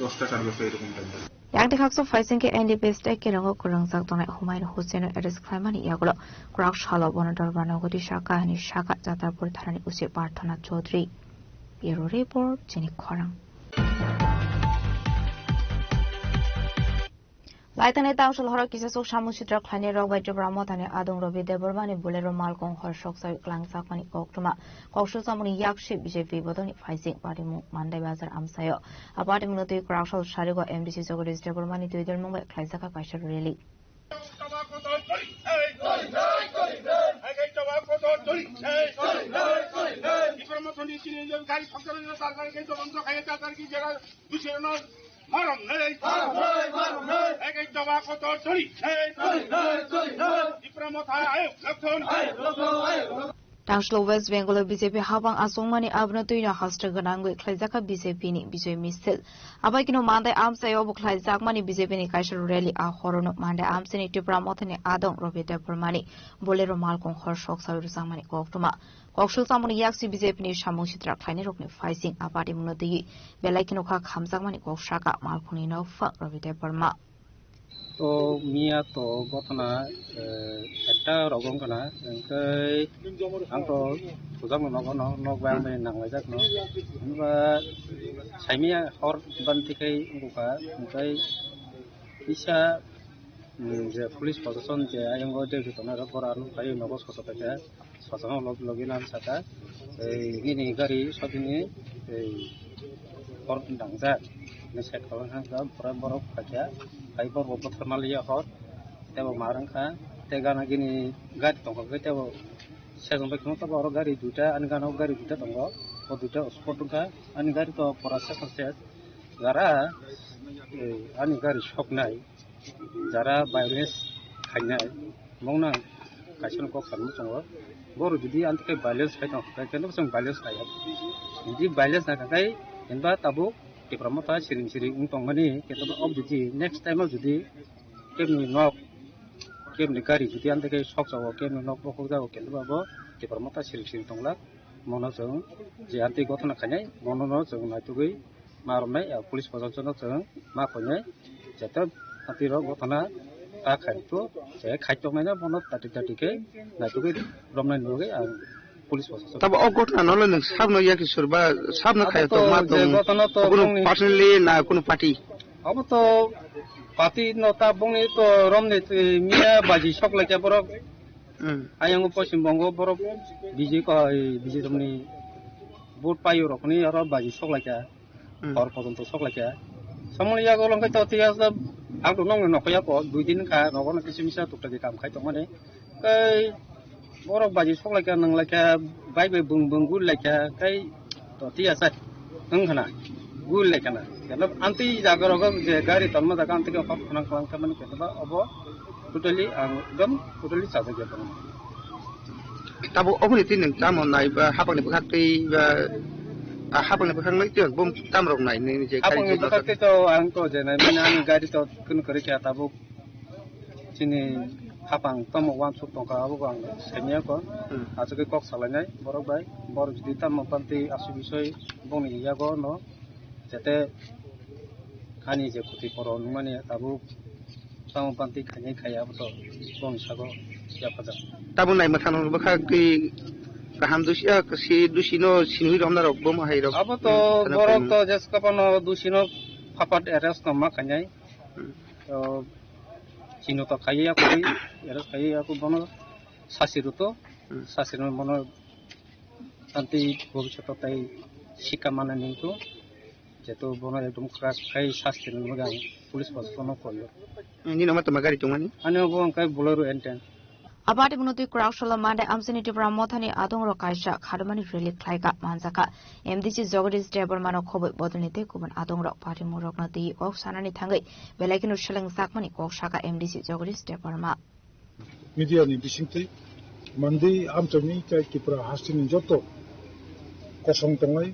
10:30 এরকম time. Yang Dikakso Faising ke NDP State ke Rango Kurangzak Tonai Humayun Hussein Eres Khaimani Yagulo Crouch Halo Bonador Banogodi Shaka Hani Shaka Jatarpur Thanani Usi Parthana Chaudhary. Bureau Report Jenny Khorang. Laitane Tangshul Hora Kisasuk Shamu Shitra Klani Rog by Jabramotane Adong Robi Debormani Bolero Malkong Horshok Sai Klangsakmani Koktuma Kokshu Samuni Yakshi BJP Bodoni Faising Padimu Monday Bazar Amsayo Apartment to Kraushal Sharigo MDC Zogoris Debormani to the Mumbai Klaisaka Kaishar Rally. Tangshlo West Bengal BJP Habang Asongmani Abnatuina Hostel Ganangui Klaizaka BJP ni Bijoy Missil. Abakino Monday Amsayo Klaizakmani BJP ni Kaishar Rally a Horono Monday Amsini Tipramotani Adong Robita Permani Bolero Malkong Horshok Sarusangmani Koktuma. Kokshul Samuni Yaksi BJP ni Shamushitra Klani Rokni Faising Apati Munodi Belakino Kak Hamzakmani Kokshaka Malkuni no Fa Robita Perma. তো মিয়া তো ঘটনা একটা রকম কানা आंथ' थुजामो नगबाय आं नांबाय जागोन होनबा साइमिया हर बान्थिखाय उमुखा ओमफ्राय इसा जे पुलिस प्रशासन जे आयंगो देउथि तनार बरानु फाय नगस खसताय ससाङाव लगेनान साका गिनि गारि सदिनि हर दांजा नेसेट खालामहांगा बरा बरफ खाया फाइबर बोथरनालिया हर तेबो मारंखा तेगाना गिनि गारि दंखा तेबो सेजन बायखौ तब आरो गारि दुटा आनगानाव गारि दुटा दङ ओ दुटा स्पट दंखा आनि गारि तो परासे खसे गारा आनि गारि सकनाय जारा भाइलेन्स खायनाय मौना काइसनखौ खालामनो दङ बर जुदि आन्थाय भाइलेन्स खायदों खायनो जों भाइलेन्स खाया जुदि भाइलेन्स नाखाय जेनबा ताबो टिप्रामता सिरिं दंमानि केतबा अब जुदि नेक्स्ट टाइमाव जुदि केमनि नक केमनि गारि जुदि आन्थाय सक जावो केमनि नक बखौ जावो केतबाबो टिप्रामता सिरिं दंला मनो जों जे आन्थाय गथना खायनाय मनो जों नायतुगै मारनाय पुलिस प्रशासन जों मा खयनाय जेता आन्थाय गथना ता खायतो जे खायतमायना मनो ताटिके नायतुगै रमनाय नुगै आं पुलिस प्रशासन तब अगटना नले नों साबनो याकि सोरबा साबनो खायतो मा दं कुनु पार्सनली ना कुनु पार्टी अब तो पार्टी नता बंगनि तो रमने मिया बाजी सकलाके बरक आयंग पश्चिम बंग बरक बिजे रमनि भोट पायो रखनि आरो बाजी सकलाके हर पर्यन्त सकलाके समलिया गलंखाय तो तिया आं तो नंग नखया को दुइ दिन खा नगन किसिमिसा टुकटाके काम खायतो माने कै बरफ बाजी सकलाके नंलाके बायबे बुं गुलाके कै तो तिया सा नंगना गुलाकेना मतलब आंति जागरग जे गारि तन्म जागा आंति के हक खना खालाम खामानि केतबा अब टोटली आं एकदम टोटली साजागे दं तब अबनि तिन नों जामो नायबा हाबानि बखाखै बा hapang bakang itu bom tamrok nai ni je hapang bakang itu ang to je nai mana ani gari to kun kari kya tabu sini hapang tomo wan suk tong ka abu bang semia ko aso ke kok salangai borok bai bor judi tam panti asu bisoi bong ni ya go no jate ani je puti poron mane tabu tam panti khani khaya bu to bong sago ya pada tabu nai mathan bakha ki kaham dusia kasi dusino sinui romna rok bom hai rok abo to borok to jes kapano dusino papat eres no makanyai to chino to khaya ko eres khaya ko bono sasiru to sasiru bono anti bhobishot tai shika mana nintu jeto bono ekdom khai sastir mogang police bono kollo ni nama tamagari tungani ani bong kai bolero enten abadi bunoti crowdshal mande amsini tibra mothani adong ro kaisha khadmani rally khlaika manjaka mdc jogadish debar mano khobai bodolnite kuban adong ro party murok na ti ok sanani thangai belakinu shaleng sakmani kok shaka mdc jogadish debar ma media ni bisingti mandi amchani kai kipra hastini joto kosong tangai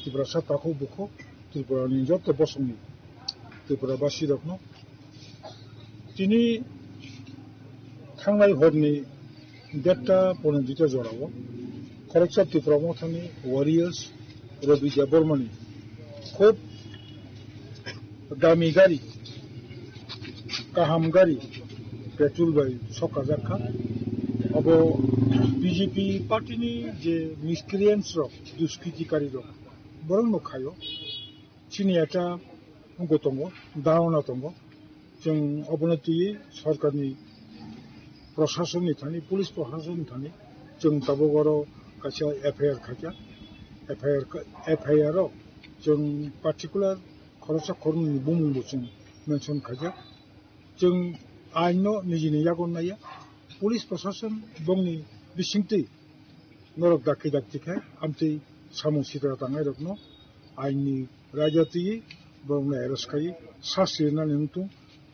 kipra satakho bukho kipra ni joto bosongi kipra basi rokno tini थांनाय हरनि data पनेदिता जरावो खरकसा टिप्रामथानि warriors रबिजा बर्मानि खूब दामी गाड़ी गाहाम गाड़ी petrol bye सकाजाखा अब BJP पार्टीनि जे मिसक्रियेन्स रक दुष्कृतिकारी रक बरं नखायो चिनियाटा गतंगो दावना तंगो जों अबनति सरकारनि प्रशासननि थानि पुलिस प्रशासननि थानि जों दाबोगाराव गासै एफआईआर खाजा एफआईआर जों पार्टिकुलार खरसा खरनि बुंबो जों मेंशन खाजा जों आइनो निजिनि यागन नाया पुलिस प्रशासन बंनि बिसिंति नरक दाखि दाखिखाय आमति सामु सिद्रा तांगाय रखनो आइनि राजाति बंनि एरसखाय सास्रि नानि नंतु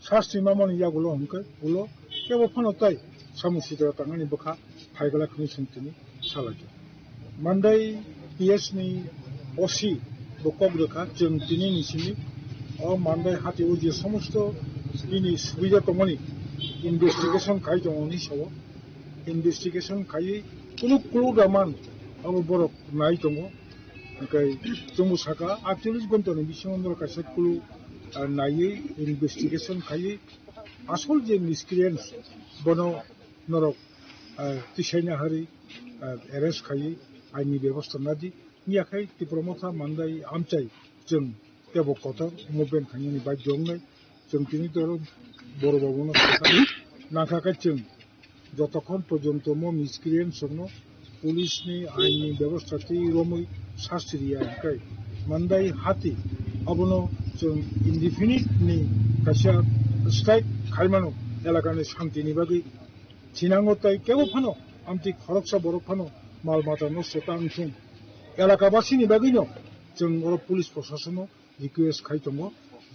सास्रि मामानि यागुलो हमके उलो केबो फनोताय सामुसिद्रा तांगानि बखा फाइगला खनि संतिनि सालाजो मानदाय पीएसनि ओसी बकबरखा जों दिनै निसिनि अ मानदाय हाति उजि समस्त दिनै सुबिदा तंगनि इनभेस्टिगेशन खाय दंनि साव इनभेस्टिगेशन खाय कुनु कुनु दामान अब बरक नाय दङ ओंखाय जों साका 48 घन्टानि बिसिमन्द्र कासे कुलु नायै इनभेस्टिगेशन खाय आसल जे मिसक्रियेन्स बनो नरक तिसाइना हारि एरेस्ट खायै आइनि बेबस्था नादि नियाखाय तिप्रमथा मानदाय आमचाय जों तेबो कथा मुभमेन्ट खायनि बाय दंनाय जों तिनि दर बरबावनो नाखाखाय जों जतक्षण पर्यन्त म मिसक्रियेन्स संनो पुलिसनि आइनि बेबस्था ति रमै सास्त्रिया खाय मानदाय हाति अबनो जों इन्डिफिनिटनि कासा स्ट्राइक खायमानो एलाकानि शान्तिनि बागै चिनांगताय केबो फानो आमति खरकसा बरक फानो माल माथा नष्ट तांथुं एलाकाबासिनि बागैनो जों अर पुलिस प्रशासनो रिक्वेस्ट खायतमो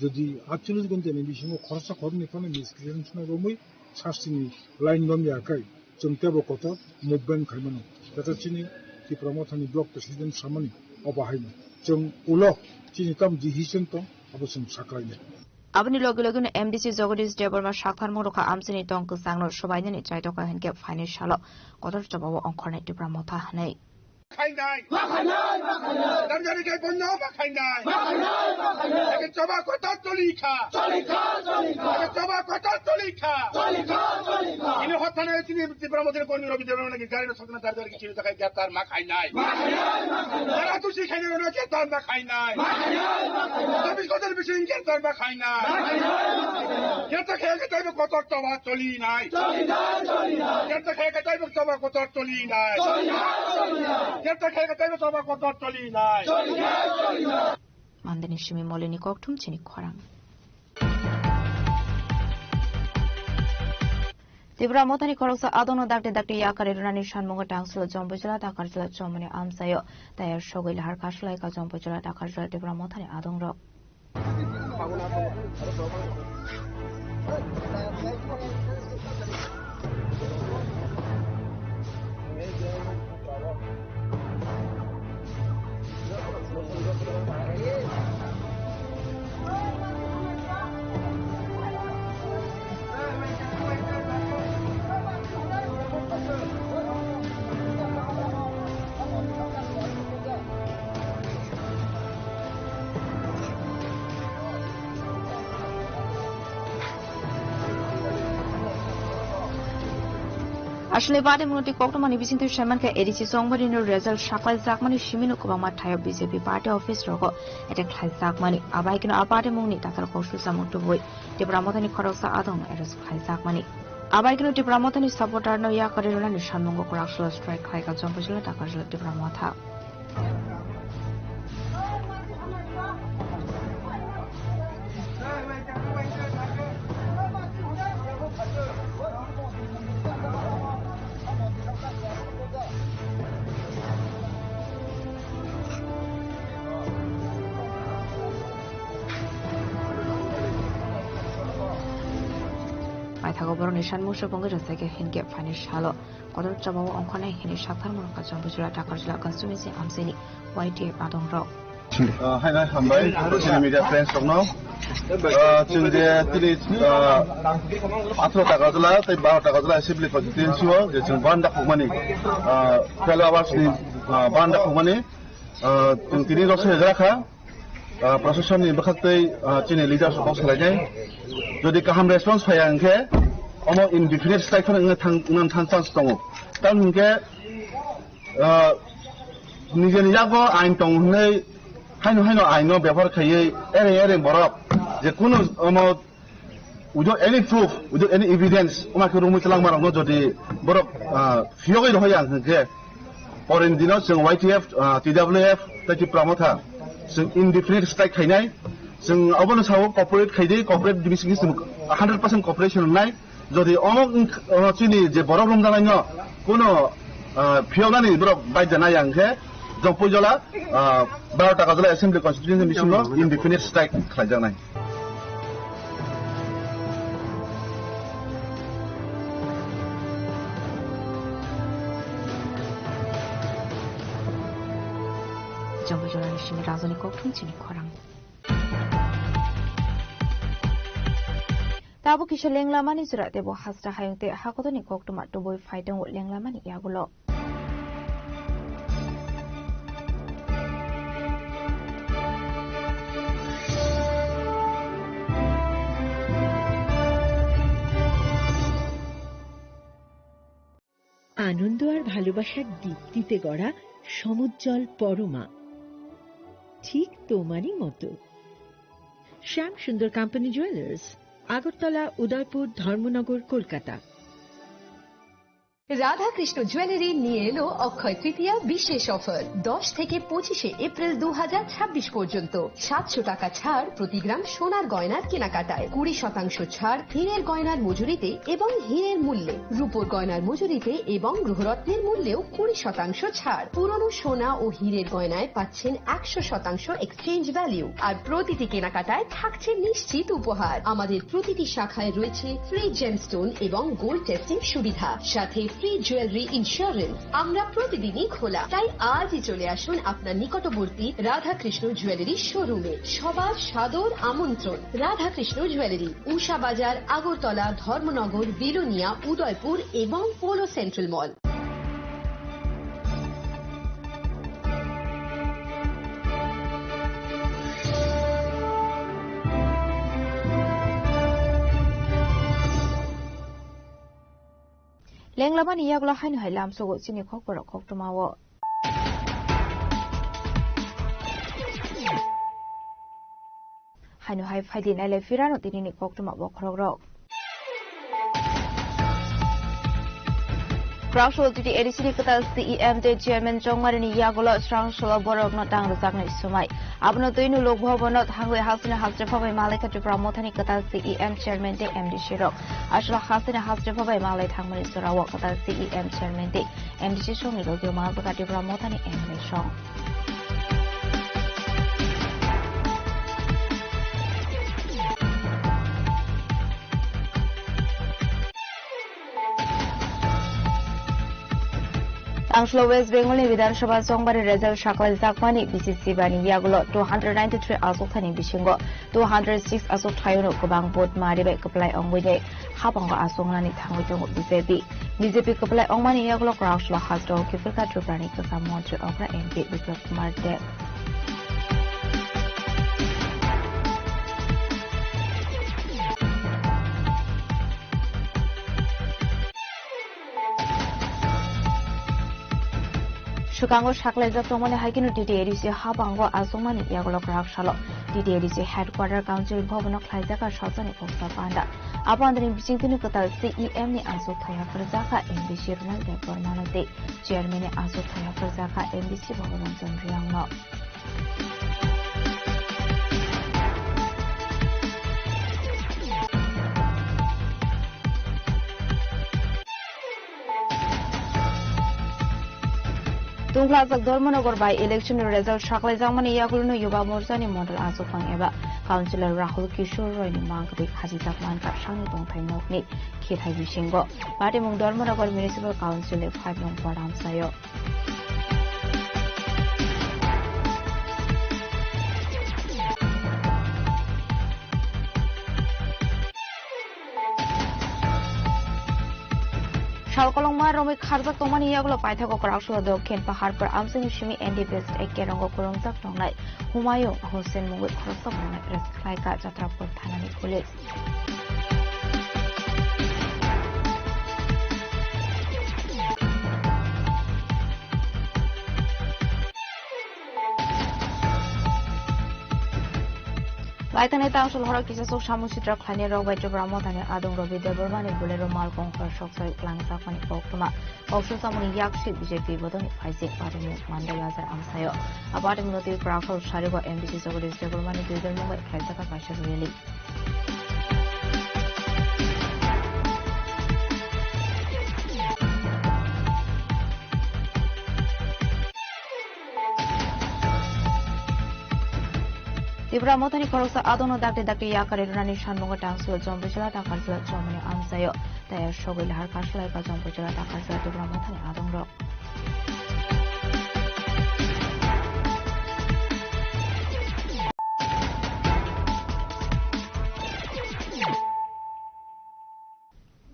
जदि 48 घन्टानि बिसिङाव खरसा खरनि फानो मिसक्रियेन्स ना रमै सास्तिनि लाइन दंयाखाय जों तेबो कथा मुभमेन्ट खायमानो दाताचिनि तिप्रमथानि ब्लक प्रेसिडेन्ट सामानि अबाहायनो जों उलो चिनिताम डिसिजन दं अबसम साख्लायनो abni logilogino MDC Jogadish Debarma Shakthar Moroka Amsini Tong Sangno Shobaini Chaitoka Henke Financial Kotor Chabawo Onkorne Dipramota Hanei Bakhainai Darjani ke bonno bakhainai Eke choba kota tolika Eke choba kota tolika Ini hotane tini Dipramotine konni robi debarma ke gari no sakna darjar ki chini takai gatar makhainai Dara tu sikhaine no gatar makhainai Tabi kotar bisin gatar makhainai Gata khayake taibo kotor choba tolinai Gata khayake taibo choba kotor tolinai Mandani Shimi Molini Koktum Chini Korang. Tibra Motani Korosa Adono Dakti Yakarani Shanmunga Tangsula Jombujala Dakarjala Chomani Amsayo, Tayar Shogil Harkashlaka Jombujala Dakarjala Tibra Motani Adonro. আসলে বাদে মূলত কক্টমানি বিচিংতে সেমানকে ADC সংবাদিনের result সাকলাই জাকমানি সিমিনো কবামা থায় বিজেপি পার্টি অফিস রগ এটা খাই জাকমানি আবাই কিনো আপাদে মুংনি তাতার কৌশল সামন্ত বই টিপ্রামথানি খরচা আদং এরস খাই জাকমানি আবাই কিনো টিপ্রামথানি সাপোর্টার ন ইয়া করে রলানি সানমঙ্গ করাকসল স্ট্রাইক খাইকা জম্পজলা টাকাজলা টিপ্রামথা থাকো বড় নিশান মুসর বঙ্গের রাস্তাকে হিনকে ফাইনাল সালো কত চাবাও অঙ্কনে হিনি সাতার মনকা জম্বজলা টাকাজলা কনসুমেসি আমসেনি ওয়াইটি আদং rock Hi, hambai, social media friends of now. Chungde tili 18 টাকা জলা তাই 12 টাকা জলা এসেবলি কনস্টিটিউয়েন্সিও যে जों बान्दा खुमानि फेलो आवासनि बान्दा खुमानि जों तिनि रस हेजाखा प्रशासननि बखातै चिनि लिडारशिप सालायनाय যদি কাহাম রেসপন্স ফায়া अंके अमो इनडिफिनिट स्ट्राइक थांनान थान चान्स दङ दा नोंके निजे निजागो आइन दं होननै हाइनो आइनो व्यवहार खायै एरे बरफ जे कुनु Amo without any proof without any evidence उमाखौ Rumu चलां मारावनो जदि बरफ फियोगै दहया अंके परेन दिनाव जों YTF TWF ताकि प्रमथा जों इनडिफिनिट स्ट्राइक खायनाय जों अबनो साव कॉर्पोरेट खायदे कॉर्पोरेट डिविजन 100% कॉर्पोरेशन नाय जदि अमक चिनि जे बरफ रमजानाय न कोनो फियोगानि बरफ बायजानाय अंके जों पयजला 12 টাকা জলা असेंबली कॉन्स्टिट्यूशन मिशनल इनडिफिनिट स्ट्राइक खायजानाय জম্বজলা নিশিনি রাজনী কক্টুম চিনি খরাং তাবো কিসে লেংলামানি জুরা দেব হাসরা হায়ুতে হাকতনি কক্টুমা টবই ফাইদং লেংলামানি ইয়াগুলো আনন্দ আর ভালোবাসার দীপ্তিতে গড়া সমুজ্জ্বল পরমা ঠিক তোমারই মতো শ্যাম সুন্দর company jewellers Agartala Udaipur Dharmanagar Kolkata Radha Krishna jewellery নিয়ে এলো অক্ষয় তৃতীয়া বিশেষ অফার 10 থেকে 25 এপ্রিল 2026 পর্যন্ত 700 টাকা ছাড় প্রতি গ্রাম সোনার গয়নার কেনাকাটায় 20% ছাড় হীরের গয়নার মজুরিতে এবং হীরের মূল্যে রূপোর গয়নার মজুরিতে এবং গ্রহরত্নের মূল্যেও 20% ছাড় পুরনো সোনা ও হীরের গয়নায় পাচ্ছেন 100% এক্সচেঞ্জ ভ্যালু আর প্রতিটি কেনাকাটায় থাকছে নিশ্চিত উপহার আমাদের প্রতিটি শাখায় রয়েছে ফ্রি জেমস্টোন এবং গোল্ড টেস্টিং সুবিধা সাথে ফ্রি জুয়েলারি ইন্স্যুরেন্স আমরা প্রতিদিনই খোলা তাই আজই চলে আসুন আপনার নিকটবর্তী রাধাকৃষ্ণ জুয়েলারি শোরুমে সবার সাদর আমন্ত্রণ রাধাকৃষ্ণ জুয়েলারি উষা বাজার আগরতলা ধর্মনগর বিলোনিয়া উদয়পুর এবং পোলো সেন্ট্রাল মল লেংলামানি ইয়াগুলো হাইনো হাই লামসগো চিনি খকবর খকটমাও হাইনো হাই ফাইদি নাইলে ফিরানো তিনিনি খকটমা বখরক Crowdsoul to the ADC Katal CEM the Chairman Jongmarini Yagola Strong Solo Borok not down the Zagni Sumai. Abno Dinu Lobo not Hungry Hasina Hasjafa Malika to Promotani Katal CEM Chairman de MD Shiro. Ashla Hasina Hasjafa Malay Hungry Sarawak Katal CEM Chairman de MD Shiro Milogo Malaka to Promotani MD Shong. Anglo West Bengal Vidanshabha Songbari Result Shakal Zakmani BCC Bani Yagulo 293 Azotani Bishingo 206 Azot Tayuno Kubang Bot Maribe Kaplai Ongwide Habanga Asongani Tango BJP Kaplai Ongmani Yagulo Kraushla Hasdo Kifika Trupani Kasamontre Okra MP Biplov Kumar Dev Chukango Shaklaiza Tomane Haikinu TTADC Habango Azumani Yagolok Rakshalo TTADC Headquarter Council Bhobono Klaizaka Shazani Posta Panda Abandani Bichingtinu Katal CEM ni Azu Thaya Farzaka MBC Ronald Depormanate Chairman ni Azu Thaya Farzaka MBC Bhobono Zandriangno Tungklazak Dormonogor by election result Shaklai Zamani Yakulno Yuba Morzani Model Azofang Eba Councillor Rahul Kishore Roy Mangbi Hajizak Manka Shani Dongtainokni Kithai Bishingo Party Mung Dormonogor Municipal Council 5 Long Padam Sayo Shalkolongma Romi Kharzak Tomani Yaglo Paithako Kraksho Dokhen Pahar par Amsing Shimi ND Best Ekerongo Kurongzak Tongnai Humayung Hossein Mungwit Khorsa Mongai Press Khlaika Jatrapur Thanani Police Baitane Tangshul Hora Kisasok Shamu Chitra Khani Rog by Jabramotani Adong Robi Debormani Bulero Malkong Shoksai Klangsakani Oktuma Okshu Samuni Yakshi BJP Bodoni Faisi Parimu Mandalazar Amsayo Abatim Noti Prakol Sharigo MBC Sogolis Debormani Duder Mumbai Kaisaka Kashas Really Tibra Motani Korosa Adono Daki Yakari Rani Shanunga Tangsu Zombujala Takarza Jomani Amsayo Taya Shogil Harkashla Zombujala Takarza Tibra Motani Adonro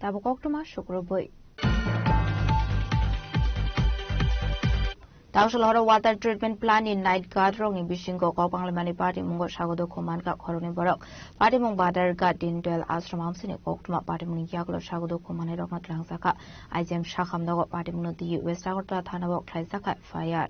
Tabukoktuma Shukrubui Taushal water treatment plant in night guard rong in Bishingo Kopanglamani Party Mungo Shagodo Komanka Koroni Borok Party Mung Badar Gadin Del Asramam Sini Oktuma Party Mung Yaglo Shagodo Komane Roknat Langsaka IJM Shakam Dogo Party Munuti West Agota Thanabo Klaisaka Fire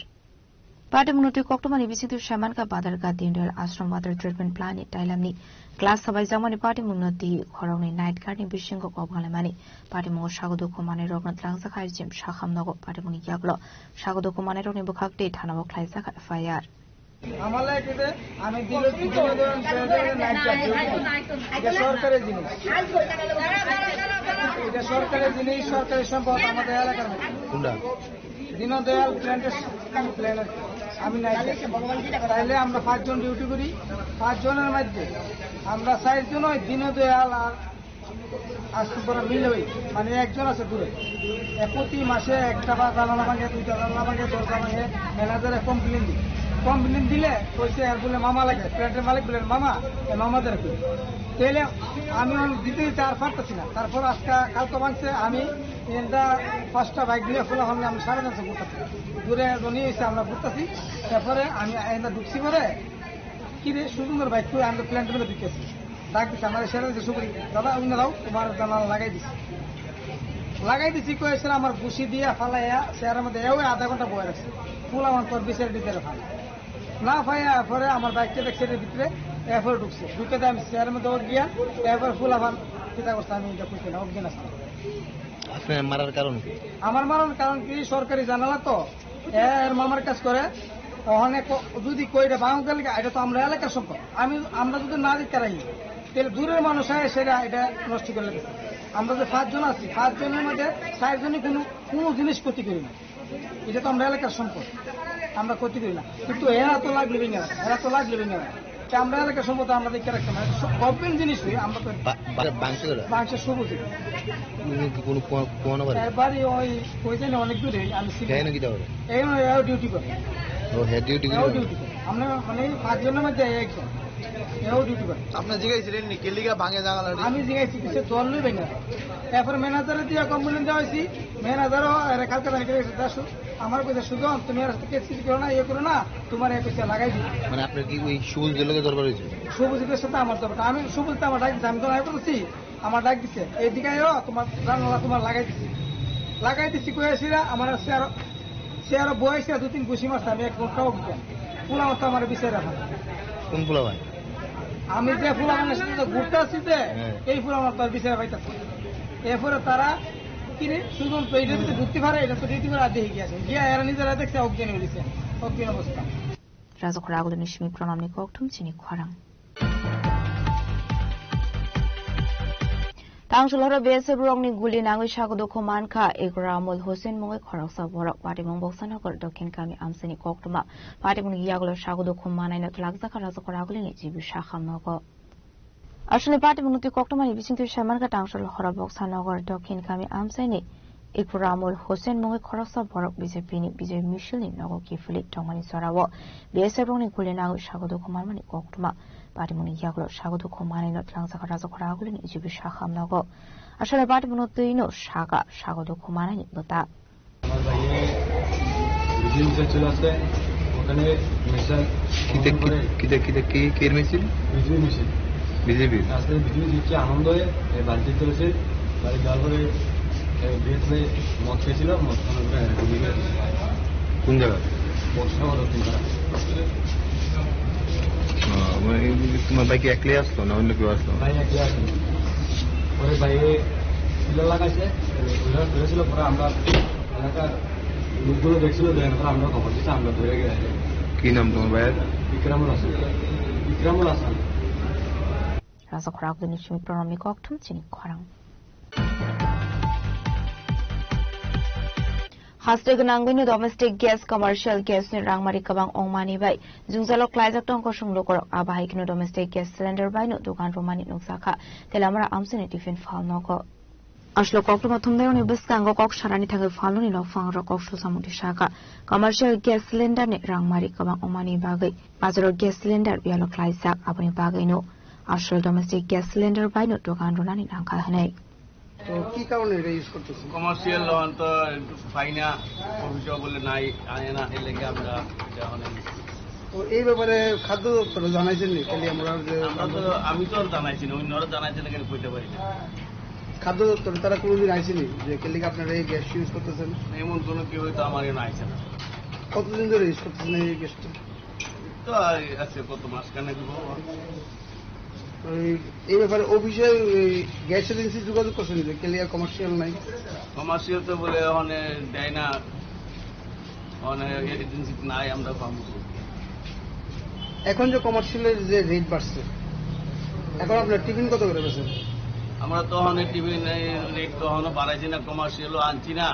Party Munuti Koktumani Bisitu Shamanka Badar Gadin Del Asram water treatment plant in Thailand Class Sabai Zamani Party Munuti Koroni night guard in Bishingo Kopanglamani Party Mungo Shagodo Komane Roknat Langsaka IJM Shakam Dogo Party Mung Yaglo Shagodo Komane Rokni Bukakti Thanabo Klaisaka Fire আমার লাইকে আমি দিল এটা সরকারের জিনিস এটা সরকারের জিনিস সরকারি সম্পদ আমাদের এলাকার কোনটা দীনদয়াল প্ল্যানের আমি তাইলে আমরা 5 জন ডিউটি করি 5 জনের মধ্যে আমরা 4 জন দীনদয়াল আর আসুপরা মিলই মানে একজন আছে দূরে প্রতি মাসে একটা বা জানালা ভাঙে দুইটা জানালা ভাঙে দরজা ভাঙে ম্যানেজারে কমপ্লেন দিলে কইছে আর বলে মামা লাগে প্ল্যান্টের মালিক বলেন মামা মামাদের তাইলে আমি দিতে আর পারতেছি না তারপর আজকে কালকে ভাঙছে আমি এটা 5টা বাইক দিয়ে খোলা হলে আমি 9:30 ঘুরতেছি দূরে নিয়ে এসে আমরা ঘুরতেছি তারপরে আমি এটা ঢুকছি পরে কি রে সুন্দর বাইক তুই আমরা প্ল্যান্টের মধ্যে ঢুকেছি ডাক দিচ্ছে আমার সেরা যে সুপারি দাদা অন্য দাও তোমার জানালা লাগাই দিছি কয়েছে আমার ঘুষি দিয়ে ফালাইয়া চেয়ারের মধ্যে আধা ঘন্টা বয়ে রাখছে ফুল আমার পর বিচারে দিতে ফালে না ফাইয়া পরে আমার বাইকটা দেখছে ভিতরে এরপরে ঢুকছে ঢুকে আমি চেয়ারের মধ্যে গিয়া এরপর ফুল আমার চিন্তা করছে আমি এটা খুঁজছি না অজ্ঞান আসছে আপনার মারার কারণ কি আমার মারার কারণ কি সরকারি জানালা তো এর মামার কাজ করে ওখানে যদি কইটা ভাঙ গেলে এটা তো আমরা এলাকার সম্পদ আমরা যদি না দিতে পারি তাহলে দূরের মানুষ হয় সেটা এটা নষ্ট করে লেগেছে আমরা যে 5 জন আছি 5 জনের মধ্যে 4 জনই কোনো জিনিস ক্ষতি করি না এটা তো আমরা এলাকার সম্পদ আমরা ক্ষতি করি না কিন্তু এরা তো লাগলে ভেঙে আমরা এলাকার সম্পদ আমরা দেখে রাখতাম গভর্নমেন্ট জিনিস আমরা তো বাংশ সবুজ বাড়ি ওই কইতেন অনেক দূরে আমি ডিউটি করি আমরা মানে 5 জনের মধ্যে একজন আপনার জিজ্ঞাসিলেন নি কেলিগা ভাঙে জানালা আমি জিজ্ঞাসি কিছু দলই ভেঙে এরপর ম্যানেজারে দিয়ে কমপ্লেন দেওয়া হয়েছি ম্যানেজারও কালকে আমার কাছে শুধু তুমি আর কেস কিছু করো না করো না তোমার এপিসে লাগাই দিই মানে আপনার কি ওই সবুজ লোকের দরকার হয়েছে সবুজের সাথে আমার দরকার আমি সবুজটা আমার ডাক দিচ্ছি আমি তো নাই করছি আমার ডাক দিচ্ছে এইদিকে তোমার জানালা তোমার লাগাই দিচ্ছি কয়েছিরা আমার সে আরো বয়সে 2-3 ঘুষি মারছে আমি এক ঘন্টা অজ্ঞান ফুলা মতো আমার বিচার রাখা কোন ফুলা ভাই আমি যে ফুলা আমার সাথে ঘুরতে আসছি এই ফুলা আমার তার বিচার পাইতেছে এরপরে তারা কিনে শুধু এইটার ভিতরে ঢুকতে পারে এটা তো রীতি করে আদে গিয়েছে গিয়া এরা নিজেরা দেখছে অজ্ঞান হয়ে গেছে অজ্ঞান অবস্থা রাজকরাগুলো নিশ্মি প্রণামনি ককটুম চিনি খরাং Tangsulora bese rongni guli nangu shagodo komanka Igramul Hussein Mungi Khoroksa Borok Party Mung Boksanagor Dokin Kami Amsini Koktuma Party Mung Yagulo Shagodo Komana in Tlagzaka Razakoraguli Jibu Shaham Nogo Ashli Party Mung Koktuma Bising to Shamanka Tangsul Horaboksanagor Dokin Kami Amsini Igramul Hussein Mungi Khoroksa Borok Bizepini Bize Mishili Nogo Kifuli Tongmani Sorawo bese rongni guli nangu shagodo komani Koktuma Party Muni Yagulo Shagodo Komana in Tlagzaka Razakoraguli Jibu Shaham Nogo আসলে party মনোতইনো শাগা স্বাগত কুমার নিতা আমার ভাইয়ে বিজিং চলে আসে ওখানে mission কি মিছিল BJP আসলে বিজেপি জিতছে আনন্দ হয়ে বাড়িতে চলেছে বাড়ি যাওয়ার পরে বেসে মদ খেয়েছিল মদ খাওয়ার পরে কোন জায়গা বর্ষা দক্ষিণ পাড়া তোমার বাইকে একলাই আসলো না অন্য কেউ আসলো ভাই একলাই আসলো পরে বাইরে পিলার লাগাইছে ধরেছিল পরে আমরা এলাকার লোকগুলো দেখছিল দেখার পরে আমরা খবর দিচ্ছি আমরা ধরে গেছি কি নাম তোমার ভাইয়ের ইকরামুল হাসান রাজকরাগুলো নিশ্চয় প্রণামী ককটুম চিনি খরাং Hashtag Nangwini domestic gas commercial gas ni rangmari kabang ongmani bai jungzalo klaijak tong ko sunglo korok abahi kino domestic gas cylinder bai no dukan romani nuksaka telamara amsini tiffin fal nogo ashlo kok mathum deoni biskango kok sharani thage faloni no fang ro kok susamuti shaka commercial gas cylinder ni rangmari kabang ongmani bagai bazaro gas cylinder bialo klaijak abani bagai no ashlo domestic gas cylinder bai no dukan romani nangka hanai তো কি কারণে এটা use করতেছেন commercial loan তো পাই না অভিযোগ বলে নাই আনে না এর লেগে আমরা তো এই ব্যাপারে খাদ্য দপ্তরে জানাইছেন নি খালি আমি তো জানাইছি না অন্যরা জানাইছে না কেন কইতে পারি না খাদ্য দপ্তরে তারা কোনোদিন আইসেনি যে কেলিকে আপনারা এই গ্যাস ইউজ করতেছেন এমন কোনো কেউ তো আমার এখানে আইছে না কতদিন ধরে ইউজ করতেছেন এই গ্যাসটা তো আছে কত মাস কানে দিব এই ব্যাপারে অফিসে গ্যাস এজেন্সি যোগাযোগ করছেন যে কেলিয়া কমার্শিয়াল নাই কমার্শিয়াল তো বলে অনেক দেয় না অনেক এজেন্সি নাই আমরা পাবো এখন যে কমার্শিয়ালের যে রেট বাড়ছে এখন আপনার টিফিন কত করে বেছেন আমরা তো অনেক টিফিন রেট তো এখনো বাড়াইছি না কমার্শিয়ালও আনছি না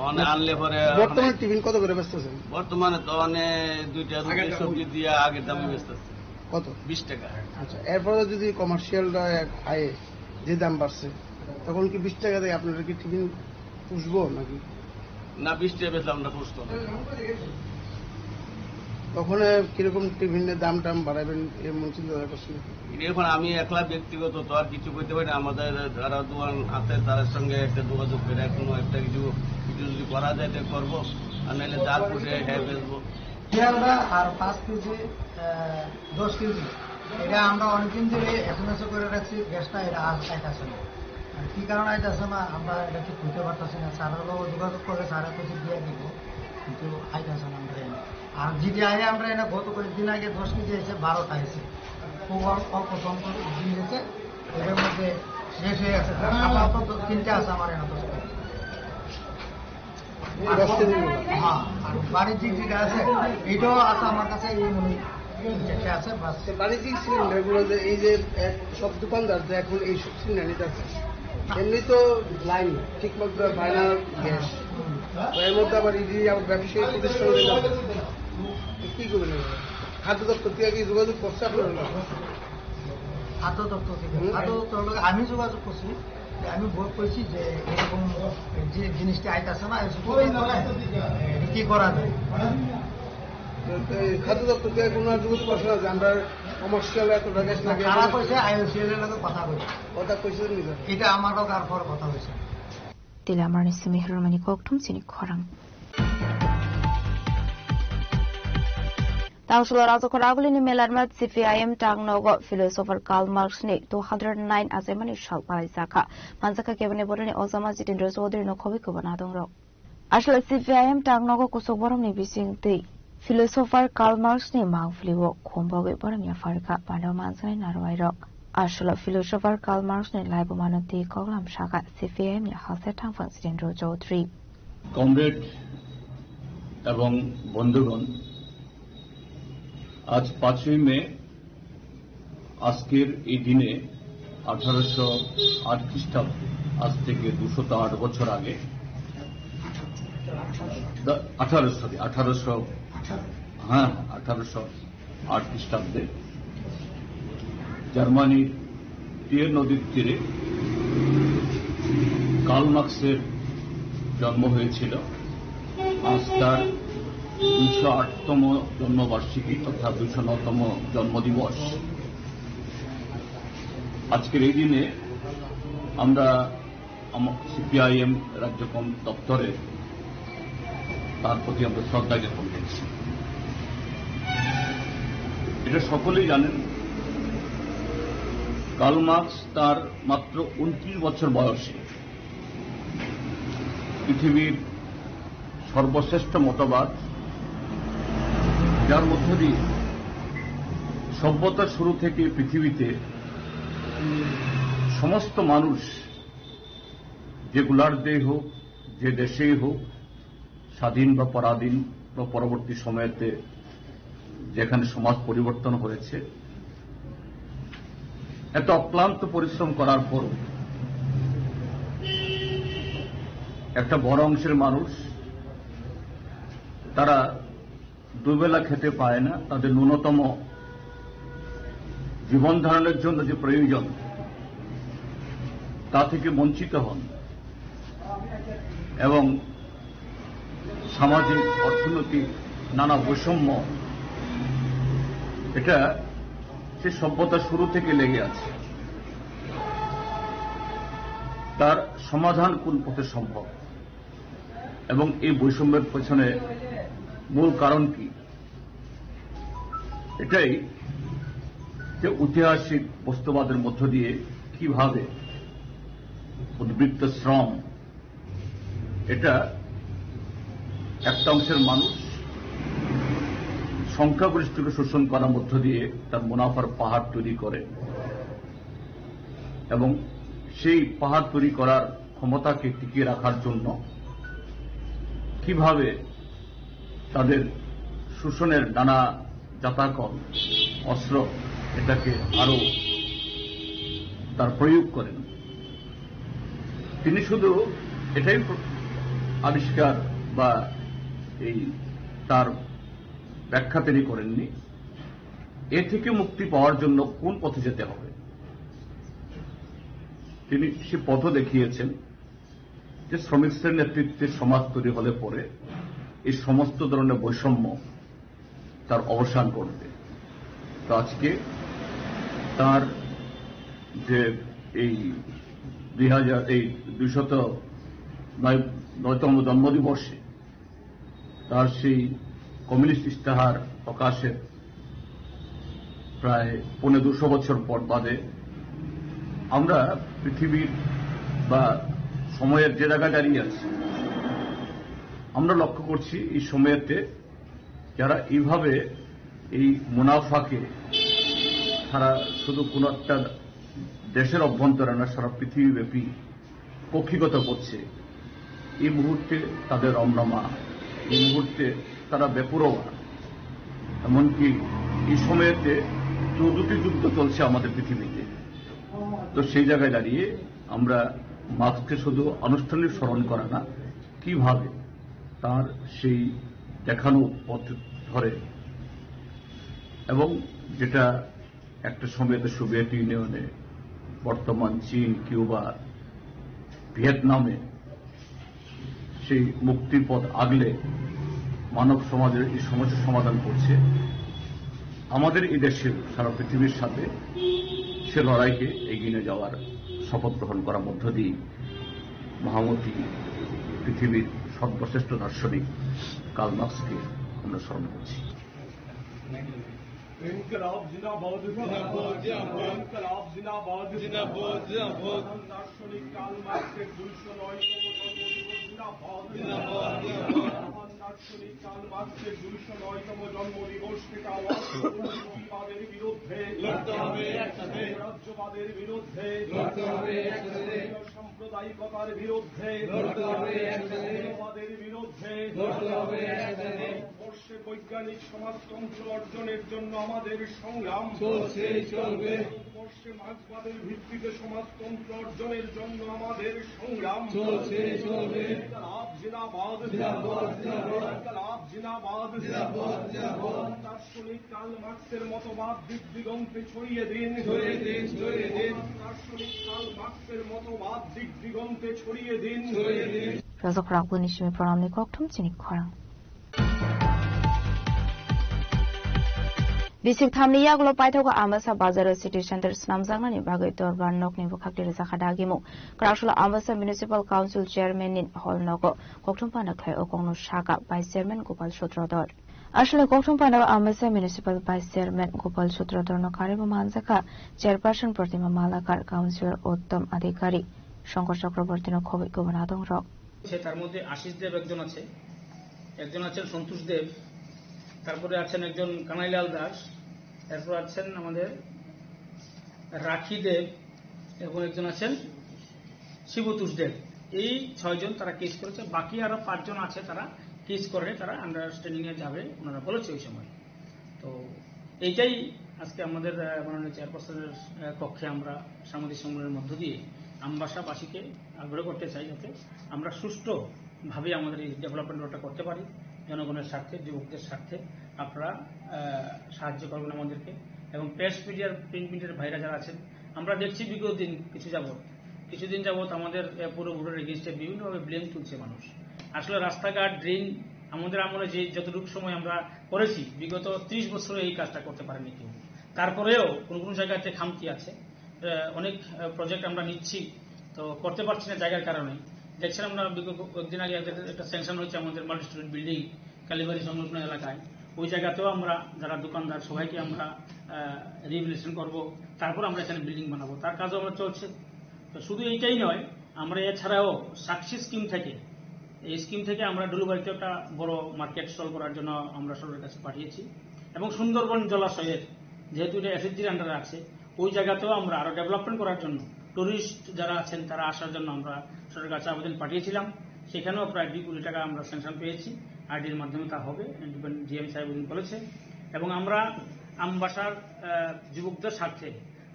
অনেক আনলে পরে বর্তমানে টিফিন কত করে বেচতেছেন বর্তমানে তো অনেক দুইটা সবজি দিয়ে আগের দামে বেচতেছে কত 20 টাকা আচ্ছা এরপরে যদি কমার্শিয়ালটা আয়ে যে দাম বাড়ছে তখন কি 20 টাকা দিয়ে আপনারা কি টিফিন পুষবো নাকি না 20 টাকা বেচলে আমরা পুষবো না তখন কিরকম টিফিনের দাম টাম বাড়াবেন এমন চিন্তা করছেন এখন আমি একলা ব্যক্তিগত তো আর কিছু করতে পারি না আমাদের যারা দোকান আছে তাদের সঙ্গে একটা যোগাযোগ করে কোনো একটা কিছু যদি করা যায় তো করবো আর নাহলে জাল পুষে হ্যাঁ বেচবো আমরা আর 5 কেজি 10 কেজি এটা আমরা অনেকদিন ধরে এসএমএস করে রাখছি গ্যাসটা এটা আইতাছে না কি কারণে আইতাছে না আমরা এটা ঠিক বুঝতে পারতেছি না স্যারের লোক যোগাযোগ করে স্যারে কিছু দিয়ে দিব কিন্তু আইতাছে না আমরা আর যেটা আগে আমরা এটা গত কয়েকদিন আগে 10 কেজি এসে 12টা এসে খুব অল্প সংখ্যক দিন এসে এর মধ্যে শেষ হয়ে গেছে আপাতত 3টা আছে আমার এখানে হ্যাঁ আর বাণিজ্যিক যেটা আছে এটাও আছে আমার কাছে এই মনে আছে বাণিজ্যিক সিলিন্ডার গুলো এই যে সব দোকানদার যে এখন এই সব সিলিন্ডার নিতে আছে এমনি তো লাইন ঠিক মতো পায় না গ্যাস এর মধ্যে আবার ব্যবসায়ী প্রতিষ্ঠান কি করবেন খাদ্য দপ্তর থেকে কি যোগাযোগ করছে আপনারা খাদ্য দপ্তর থেকে আমি যোগাযোগ করছি আমি ভোট করছি যে এরকম যে জিনিসটা আইতাছে না কি করা যায় খাদ্য দপ্তর থেকে কোনো যোগাযোগ করছে না যে আমরা কমার্শিয়াল এতটা গ্যাস লাগে তারা কইছে আইওসিএল এর লগে কথা কইছে এটা আমার লগে আর পর কথা হইছে তিলা আমার নিসমি হেরমানি ককটুম চিনি খরাং Tangsulo Razakoraguli ni Melarmat CPIM Tangnogo philosopher Karl Marx ni 209 azemani shal paisaka manzaka kebane bodani Osama Jitendra Chaudhary no khobi ko bana dongrok Asal CPIM tangnogo kusuk borong ni bising tei philosopher Karl Marx ni mangfliwo khombawe borong ya farka pano mansai narwai rok. Asal philosopher Karl Marx ni laibo manoti koglam shaka CPIM ni hase tangfang Sirendra Chaudhary. Comrade এবং বন্ধুগণ, আজ 5ই মে আজকের এই দিনে 1808 খ্রিস্টাব্দে, আজ থেকে 208 বছর আগে 1808 খ্রিস্টাব্দে জার্মানির টিয়ের নদীর তীরে কার্ল মার্ক্সের জন্ম হয়েছিল। আজ তার 208তম জন্মবার্ষিকী তথা 209তম জন্মদিবস। আজকের এই দিনে আমরা সিপিআইএম রাজ্য দপ্তরে তার প্রতি আমরা শ্রদ্ধা জ্ঞাপন করছি। এটা সকলেই জানেন, কার্ল মার্ক্স তার মাত্র 29 বছর বয়সে পৃথিবীর সর্বশ্রেষ্ঠ মতবাদ, যার মধ্য দিয়ে সভ্যতার শুরু থেকে পৃথিবীতে সমস্ত মানুষ, যে গোলার্ধেই হোক, যে দেশেই হোক, স্বাধীন বা পরাধীন বা পরবর্তী সময়েতে যেখানে সমাজ পরিবর্তন হয়েছে, এত অক্লান্ত পরিশ্রম করার পর একটা বড় অংশের মানুষ তারা দুবেলা খেতে পায় না, তাদের ন্যূনতম জীবন ধারণের জন্য যে প্রয়োজন তা থেকে বঞ্চিত হন এবং সামাজিক অর্থনৈতিক নানা বৈষম্য, এটা সে সভ্যতার শুরু থেকে লেগে আছে। তার সমাধান কোন পথে সম্ভব এবং এই বৈষম্যের পেছনে মূল কারণ কি, এটাই যে ঐতিহাসিক বস্তুবাদের মধ্য দিয়ে কিভাবে উদ্বৃত্ত শ্রম, এটা একটা অংশের মানুষ সংখ্যাগরিষ্ঠকে শোষণ করার মধ্য দিয়ে তার মুনাফার পাহাড় তৈরি করে এবং সেই পাহাড় তৈরি করার ক্ষমতাকে টিকিয়ে রাখার জন্য কিভাবে তাদের শোষণের নানা জাতাকল, অস্ত্র, এটাকে আরো তার প্রয়োগ করেন। তিনি শুধু এটাই আবিষ্কার বা এই তার ব্যাখ্যা তিনি করেননি, এ থেকে মুক্তি পাওয়ার জন্য কোন পথে যেতে হবে তিনি সে পথ দেখিয়েছেন, যে শ্রমিক শ্রেণীর নেতৃত্বে সমাজ তৈরি হলে পরে এই সমস্ত ধরনের বৈষম্য তার অবসান করবে। তো আজকে তার যে এই 209তম জন্মদিবসে তার সেই কমিউনিস্ট ইশতেহার প্রকাশের প্রায় 250 বছর পর বাদে আমরা পৃথিবীর বা সময়ের যে জায়গায় দাঁড়িয়ে আছি, আমরা লক্ষ্য করছি এই সময়েতে যারা এইভাবে এই মুনাফাকে সারা শুধু কোন একটা দেশের অভ্যন্তরে না, সারা পৃথিবীব্যাপী কক্ষিগত করছে, এই মুহূর্তে তাদের রমরমা, এই মুহূর্তে তারা বেপরোয়া। এমনকি এই সময়েতে 14টি যুদ্ধ চলছে আমাদের পৃথিবীতে। তো সেই জায়গায় দাঁড়িয়ে আমরা মার্ক্সকে শুধু আনুষ্ঠানিক স্মরণ করা না, কিভাবে তার সেই দেখানো পথ ধরে এবং যেটা একটা সময়তে সোভিয়েত ইউনিয়নে, বর্তমান চীন, কিউবা, ভিয়েতনামে সেই মুক্তির পথ আগলে মানব সমাজের এই সমস্যার সমাধান করছে, আমাদের এই দেশের সারা পৃথিবীর সাথে সে লড়াইকে এগিয়ে নিয়ে যাওয়ার শপথ গ্রহণ করার মধ্য দিয়ে মহামতি পৃথিবীর সর্বশ্রেষ্ঠ দার্শনিক কার্ল মার্ক্সকে আমরা স্মরণ করছি। ইনকলাব জিন্দাবাদ, জিন্দাবাদ, ইনকলাব জিন্দাবাদ, জিন্দাবাদ, জিন্দাবাদ। দার্শনিক কার্ল মার্ক্সের 209তম জন্মদিবস দার্শনিক কার্ল মার্ক্সের 209তম জন্মদিবস থেকে আওয়াজ তুলনাবাদের বিরুদ্ধে লড়তে হবে একসাথে, রাজ্যবাদের বিরুদ্ধে লড়তে হবে একসাথে, সাম্প্রদায়িকতার বিরুদ্ধে লড়তে হবে একসাথে, মতবাদের বিরুদ্ধে লড়তে হবে একসাথে। বর্ষে বৈজ্ঞানিক সমাজতন্ত্র অর্জনের জন্য আমাদের সংগ্রাম চলছে চলবে। বর্ষে মার্ক্সবাদের ভিত্তিতে সমাজতন্ত্র অর্জনের জন্য আমাদের সংগ্রাম চলছে চলবে। জিন্দাবাদ জিন্দাবাদ জিন্দাবাদ জিন্দাবাদ জিন্দাবাদ জিন্দাবাদ। দার্শনিক কার্ল মার্ক্সের মতবাদ দিক দিগন্তে ছড়িয়ে দিন ছড়িয়ে দিন ছড়িয়ে দিন। দার্শনিক কার্ল মার্ক্সের মতবাদ দিক দিগন্তে ছড়িয়ে দিন ছড়িয়ে দিন। Razokrak Bunishimi Pranamni Koktum Chinik Khorang. Bisik Thamni Yaglo Paithoga Ambassa Bazar City Center Snamjangnani Bagai Dorban Nokni Bukakli Zakadagimu Krashula Ambassa Municipal Council Chairman in Hall Nogo Koktumpana Klai Okongno Shaka Vice Chairman Gopal Shotrodor. Ashle Koktumpana Ambassa Municipal Vice Chairman Gopal Shotrodor no Karibu Manzaka Chairperson Pratima Malakar Councilor Uttam Adhikari Shankar Chakraborty no Khobit Gobernadong Rock. তার মধ্যে আশিস দেব একজন আছে, একজন আছেন সন্তোষ দেব, তারপরে আছেন একজন কানাইলাল দাস, এরপর আছেন আমাদের রাখি দেব এবং একজন আছেন শিবতোষ দেব। এই 6 জন তারা কেস করেছে, বাকি আরো 5 জন আছে তারা কেস করে, তারা আন্ডারস্ট্যান্ডিং এ যাবে ওনারা বলেছে ওই সময়। তো এইটাই আজকে আমাদের মাননীয় চেয়ারপারসনের কক্ষে আমরা সাংবাদিক সম্মেলনের মধ্য দিয়ে আমবাসাবাসীকে আগ্রহ করতে চাই যাতে আমরা সুষ্ঠুভাবে আমাদের এই ডেভেলপমেন্টটা করতে পারি জনগণের স্বার্থে, যুবকদের স্বার্থে। আপনারা সাহায্য করবেন আমাদেরকে এবং প্রেস মিডিয়ার প্রিন্ট মিডিয়ার ভাইরা যারা আছেন, আমরা দেখছি বিগত দিন কিছুদিন যাবৎ আমাদের পুরো ভোটের এগেইনস্টে বিভিন্নভাবে ব্লেম তুলছে মানুষ। আসলে রাস্তাঘাট ড্রেন আমাদের আমলে যে যতটুকু সময় আমরা করেছি, বিগত 30 বছরে এই কাজটা করতে পারেনি কেউ। তারপরেও কোন কোন জায়গাতে খামতি আছে, অনেক প্রজেক্ট আমরা নিচ্ছি তো করতে পারছি না জায়গার কারণে। দেখছেন আমরা বিগত কয়েকদিন আগে একটা স্যাংশন হয়েছে আমাদের মাল্টি স্টুডেন্ট বিল্ডিং কালীবাড়ি সংলগ্ন এলাকায়, ওই জায়গাতেও আমরা যারা দোকানদার সবাইকে আমরা রিহ্যাবিলিটেশন করব, তারপর আমরা এখানে বিল্ডিং বানাবো, তার কাজও আমরা চলছে। তো শুধু এইটাই নয়, আমরা এছাড়াও সাকসি স্কিম থেকে, এই স্কিম থেকে আমরা ডুলুবাড়িতে একটা বড় মার্কেট স্টল করার জন্য আমরা সরকারের কাছে পাঠিয়েছি এবং সুন্দরবন জলাশয়ের যেহেতু এটা এসএসজির আন্ডারে আছে, ওই জায়গাতেও আমরা আরো ডেভেলপমেন্ট করার জন্য টুরিস্ট যারা আছেন তারা আসার জন্য আমরা সরকারের কাছে আবেদন পাঠিয়েছিলাম। সেখানেও প্রায় 2 কোটি টাকা আমরা স্যাংশন পেয়েছি, আইডির মাধ্যমে তা হবে, ডিএম সাহেব বলেছে। এবং আমরা আমবাসার যুবকদের স্বার্থে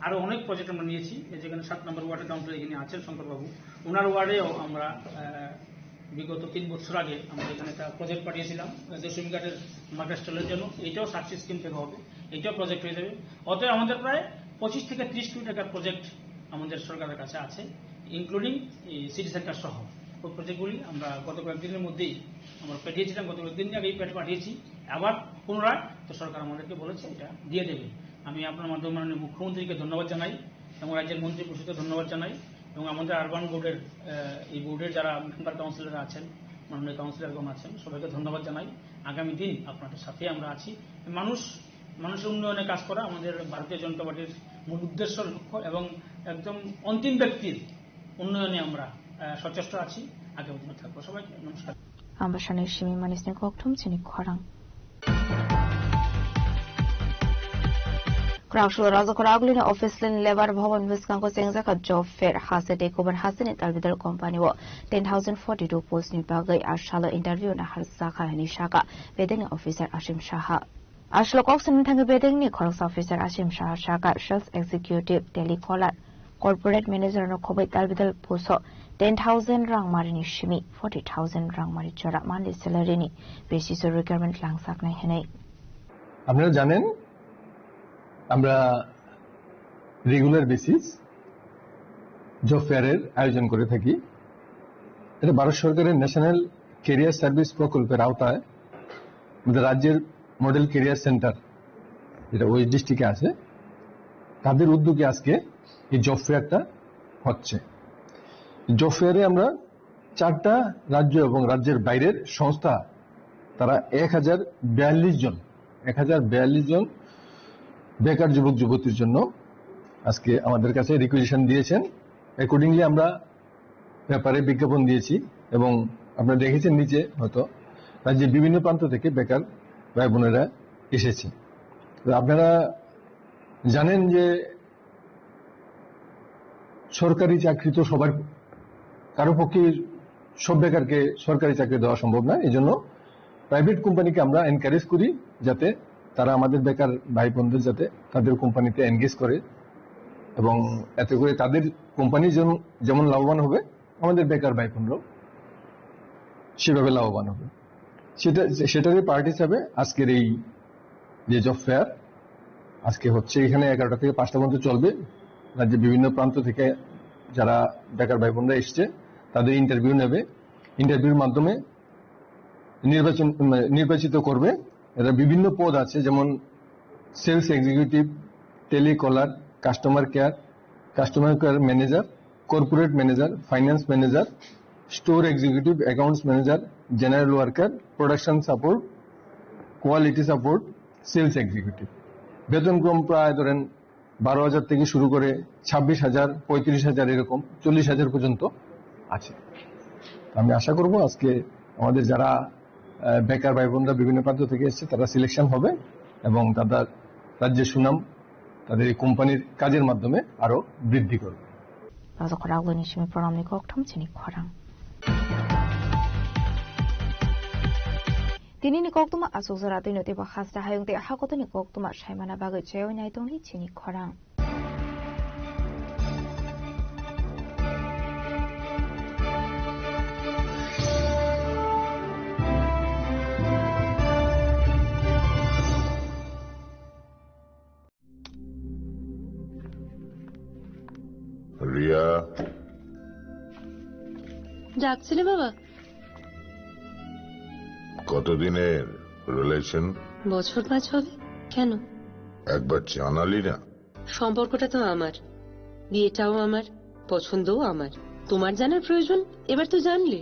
আরো অনেক প্রজেক্ট আমরা নিয়েছি, যেখানে 7 নম্বর ওয়ার্ডের কাউন্সিলর এখানে আছেন শঙ্করবাবু, ওনার ওয়ার্ডেও আমরা বিগত 3 বছর আগে আমরা এখানে একটা প্রজেক্ট পাঠিয়েছিলাম দশমী ঘাটের মার্কেট স্টলের জন্য, এটাও সাকসেস স্কিম থেকে হবে, এটাও প্রজেক্ট হয়ে যাবে। অতএব আমাদের প্রায় 25 থেকে 30 কোটি টাকার প্রজেক্ট আমাদের সরকারের কাছে আছে, ইনক্লুডিং সিটি সেন্টার সহ। ওই প্রজেক্টগুলি আমরা গত কয়েকদিনের মধ্যেই আমরা পাঠিয়েছিলাম, গত কয়েকদিন আগেই পাঠিয়েছি, আবার পুনরায় তো সরকার আমাদেরকে বলেছে এটা দিয়ে দেবে। আমি আপনার মাধ্যমে মাননীয় মুখ্যমন্ত্রীকে ধন্যবাদ জানাই এবং রাজ্যের মন্ত্রী পরিষদকে ধন্যবাদ জানাই এবং আমাদের আরবান বোর্ডের এই বোর্ডের যারা মেম্বার কাউন্সিলররা আছেন, মাননীয় কাউন্সিলরগণ আছেন, সবাইকে ধন্যবাদ জানাই। আগামী দিন আপনাদের সাথে আমরা আছি। মানুষের উন্নয়নে কাজ করা আমাদের ভারতীয় জনতা পার্টির মূল উদ্দেশ্য, লক্ষ্য এবং একদম অন্তিম ব্যক্তির উন্নয়নে আমরা সচেষ্ট আছি, আগামী দিনে থাকবো। সবাইকে নমস্কার। Ambashaner Shimi Manisne Koktum Chinik Khorang. Kraushul Razokoraglina Officelin Lebar Bhavan Viskanko Sengzaka Job Fair Hasede Kuban Hasene Talvidal Company wo 10,042 post ni bagai ashalo interview na harsaka ni shaka bedeng officer Ashim Shaha. Ashlo Koksen thang bedeng ni Korks officer Ashim Shaha Shaka sales executive telecaller corporate manager no Kobai Talvidal Puso 10,000 rang marini shimi 40,000 rang mari chora monthly salary ni basis requirement langsak na henai. আপনারা জানেন আমরা regular basis job ফেয়ারের আয়োজন করে থাকি। এটা ভারত সরকারের national career service প্রকল্পের আওতায় আমাদের রাজ্যের মডেল ক্যারিয়ার সেন্টার যেটা ওই ডিস্ট্রিক্টে আছে, তাদের উদ্যোগে আজকে এই জব ফেয়ারটা হচ্ছে। জব ফেয়ারে আমরা 4টা রাজ্য এবং রাজ্যের বাইরের সংস্থা তারা 1042 জন বেকার যুবক যুবতীর জন্য আজকে আমাদের কাছে রিকুইজিশন দিয়েছেন। অ্যাকর্ডিংলি আমরা ব্যাপারে বিজ্ঞাপন দিয়েছি এবং আপনারা দেখেছেন নিচে হয়তো রাজ্যের বিভিন্ন প্রান্ত থেকে বেকার ভাই বোনেরা এসেছে। আপনারা জানেন যে সরকারি চাকরি তো সবার কারো পক্ষে সব বেকারকে সরকারি চাকরি দেওয়া সম্ভব না। এই জন্য প্রাইভেট কোম্পানিকে আমরা এনকারেজ করি যাতে তারা আমাদের বেকার ভাই বোনদের যাতে তাদের কোম্পানিতে এনগেজ করে, এবং এতে করে তাদের কোম্পানি যেমন লাভবান হবে, আমাদের বেকার ভাই বোনরাও সেভাবে লাভবান হবে। সেটারই পার্ট হিসাবে আজকের এই যে জব ফেয়ার আজকে হচ্ছে, এখানে 11টা থেকে 5টা পর্যন্ত চলবে। রাজ্যের বিভিন্ন প্রান্ত থেকে যারা বেকার ভাই বোনরা এসছে তাদের ইন্টারভিউ নেবে, ইন্টারভিউর মাধ্যমে নির্বাচিত করবে। এরা বিভিন্ন পদ আছে, যেমন sales executive, telecaller, customer care manager, corporate manager, finance manager, store executive, accounts manager, general worker, production support, quality support, sales executive. বেতনক্রম প্রায় ধরেন 12,000 থেকে শুরু করে 26,000, 35,000, এরকম 40,000 পর্যন্ত আছে। আমি আশা করব আজকে আমাদের যারা বেকার ভাই বোনরা বিভিন্ন প্রান্ত থেকে এসছে তারা সিলেকশন হবে এবং তাদের রাজ্যের সুনাম তাদের এই কোম্পানির কাজের মাধ্যমে আরো বৃদ্ধি করবে। তিনি নিকোকতুমা আসুকজরা তিনতে বাখাসটা হায়ুংতে হাকত নিকোকতুমা সাইমানা বাগৈ চেয় নাইতংনি চিনি খরাং। রিয়া ডাকছিলে বাবা? কতদিনের রিলেশন? বছর 5 হবে। কেন? একবার জানালি না? সম্পর্কটা তো আমার, বিয়েটাও আমার, পছন্দও আমার। তোমার জানার প্রয়োজন এবার তো জানলে।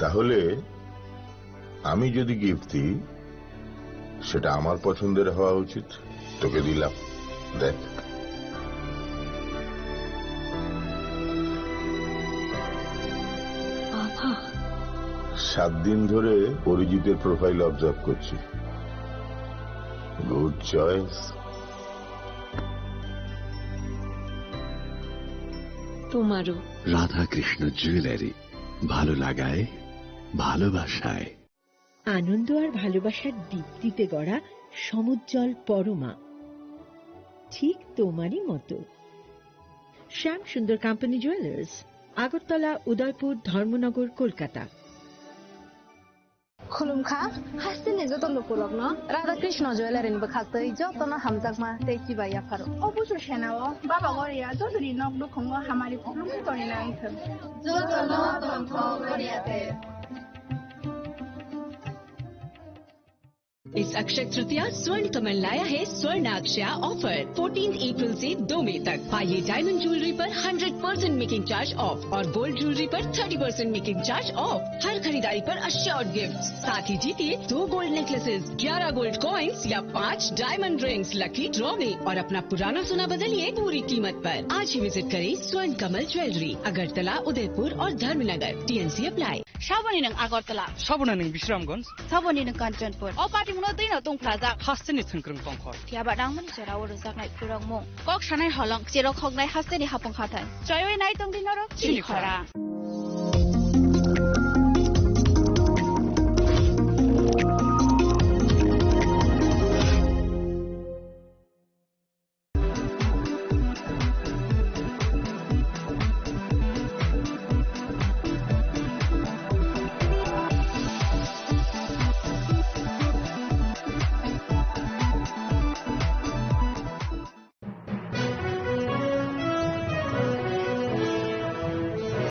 তাহলে আমি যদি গিফট দিই সেটা আমার পছন্দের হওয়া উচিত। তোকে দিলাম, দেখ। বাবা, 7 দিন ধরে অরিজিতের প্রোফাইল অবজার্ভ করছি। Good choice. তোমারও। রাধাকৃষ্ণ জুয়েলারি, ভালো লাগায় ভালোবাসায়। আনন্দ আর ভালোবাসার দীপ্তিতে গড়া সমুজ্জ্বল পরমা, ঠিক তোমারই মতো। শ্যাম সুন্দর কোম্পানি জুয়েলার্স, আগরতলা, উদয়পুর, ধর্মনগর, কলকাতা। খুলুমখা হাসিনে যত লোকলক ন রাধাকৃষ্ণ জুয়েলারিন বখাতই যতন হামজাকমা তেকি বাইয়া ফারো অবশ্য সেনাও বাবা গরিয়া যদুরি নক দুখঙ্গ হামারি খুলুম তরি না আইথ যতন তন্থ গরিয়াতে। इस अक्षय तृतीया स्वर्ण कमल लाया है स्वर्ण अक्षया ऑफर 14 अप्रैल से 2 मई तक। पाइए डायमंड ज्वेलरी पर 100% मेकिंग चार्ज ऑफ और गोल्ड ज्वेलरी पर 30% मेकिंग चार्ज ऑफ। हर खरीदारी पर अश्योर्ड गिफ्ट, साथ ही जीतिए 2 गोल्ड नेकलेसेस, 11 गोल्ड कॉइन्स या 5 डायमंड रिंग्स लकी ड्रॉ में, और अपना पुराना सोना बदलिए पूरी कीमत पर। आज ही विजिट करें स्वर्ण कमल ज्वेलरी, अगरतला, उदयपुर और धर्मनगर। TNC apply. साबनी नों आगरतला, साबना नों विश्रामगंज, साबनी नों कांचनपुर, अ पार्टी मुनो दैनो दंफ्लाजा हास्टेनि थंख्रों पंखर थियाबा दांमोन जेराव रोजाकनाय खुरंमु कक सानाय हलं जेराव खगनाय हास्टेनि हापं खाथाय जयवे नाय तंदिनरो चिनिखरा।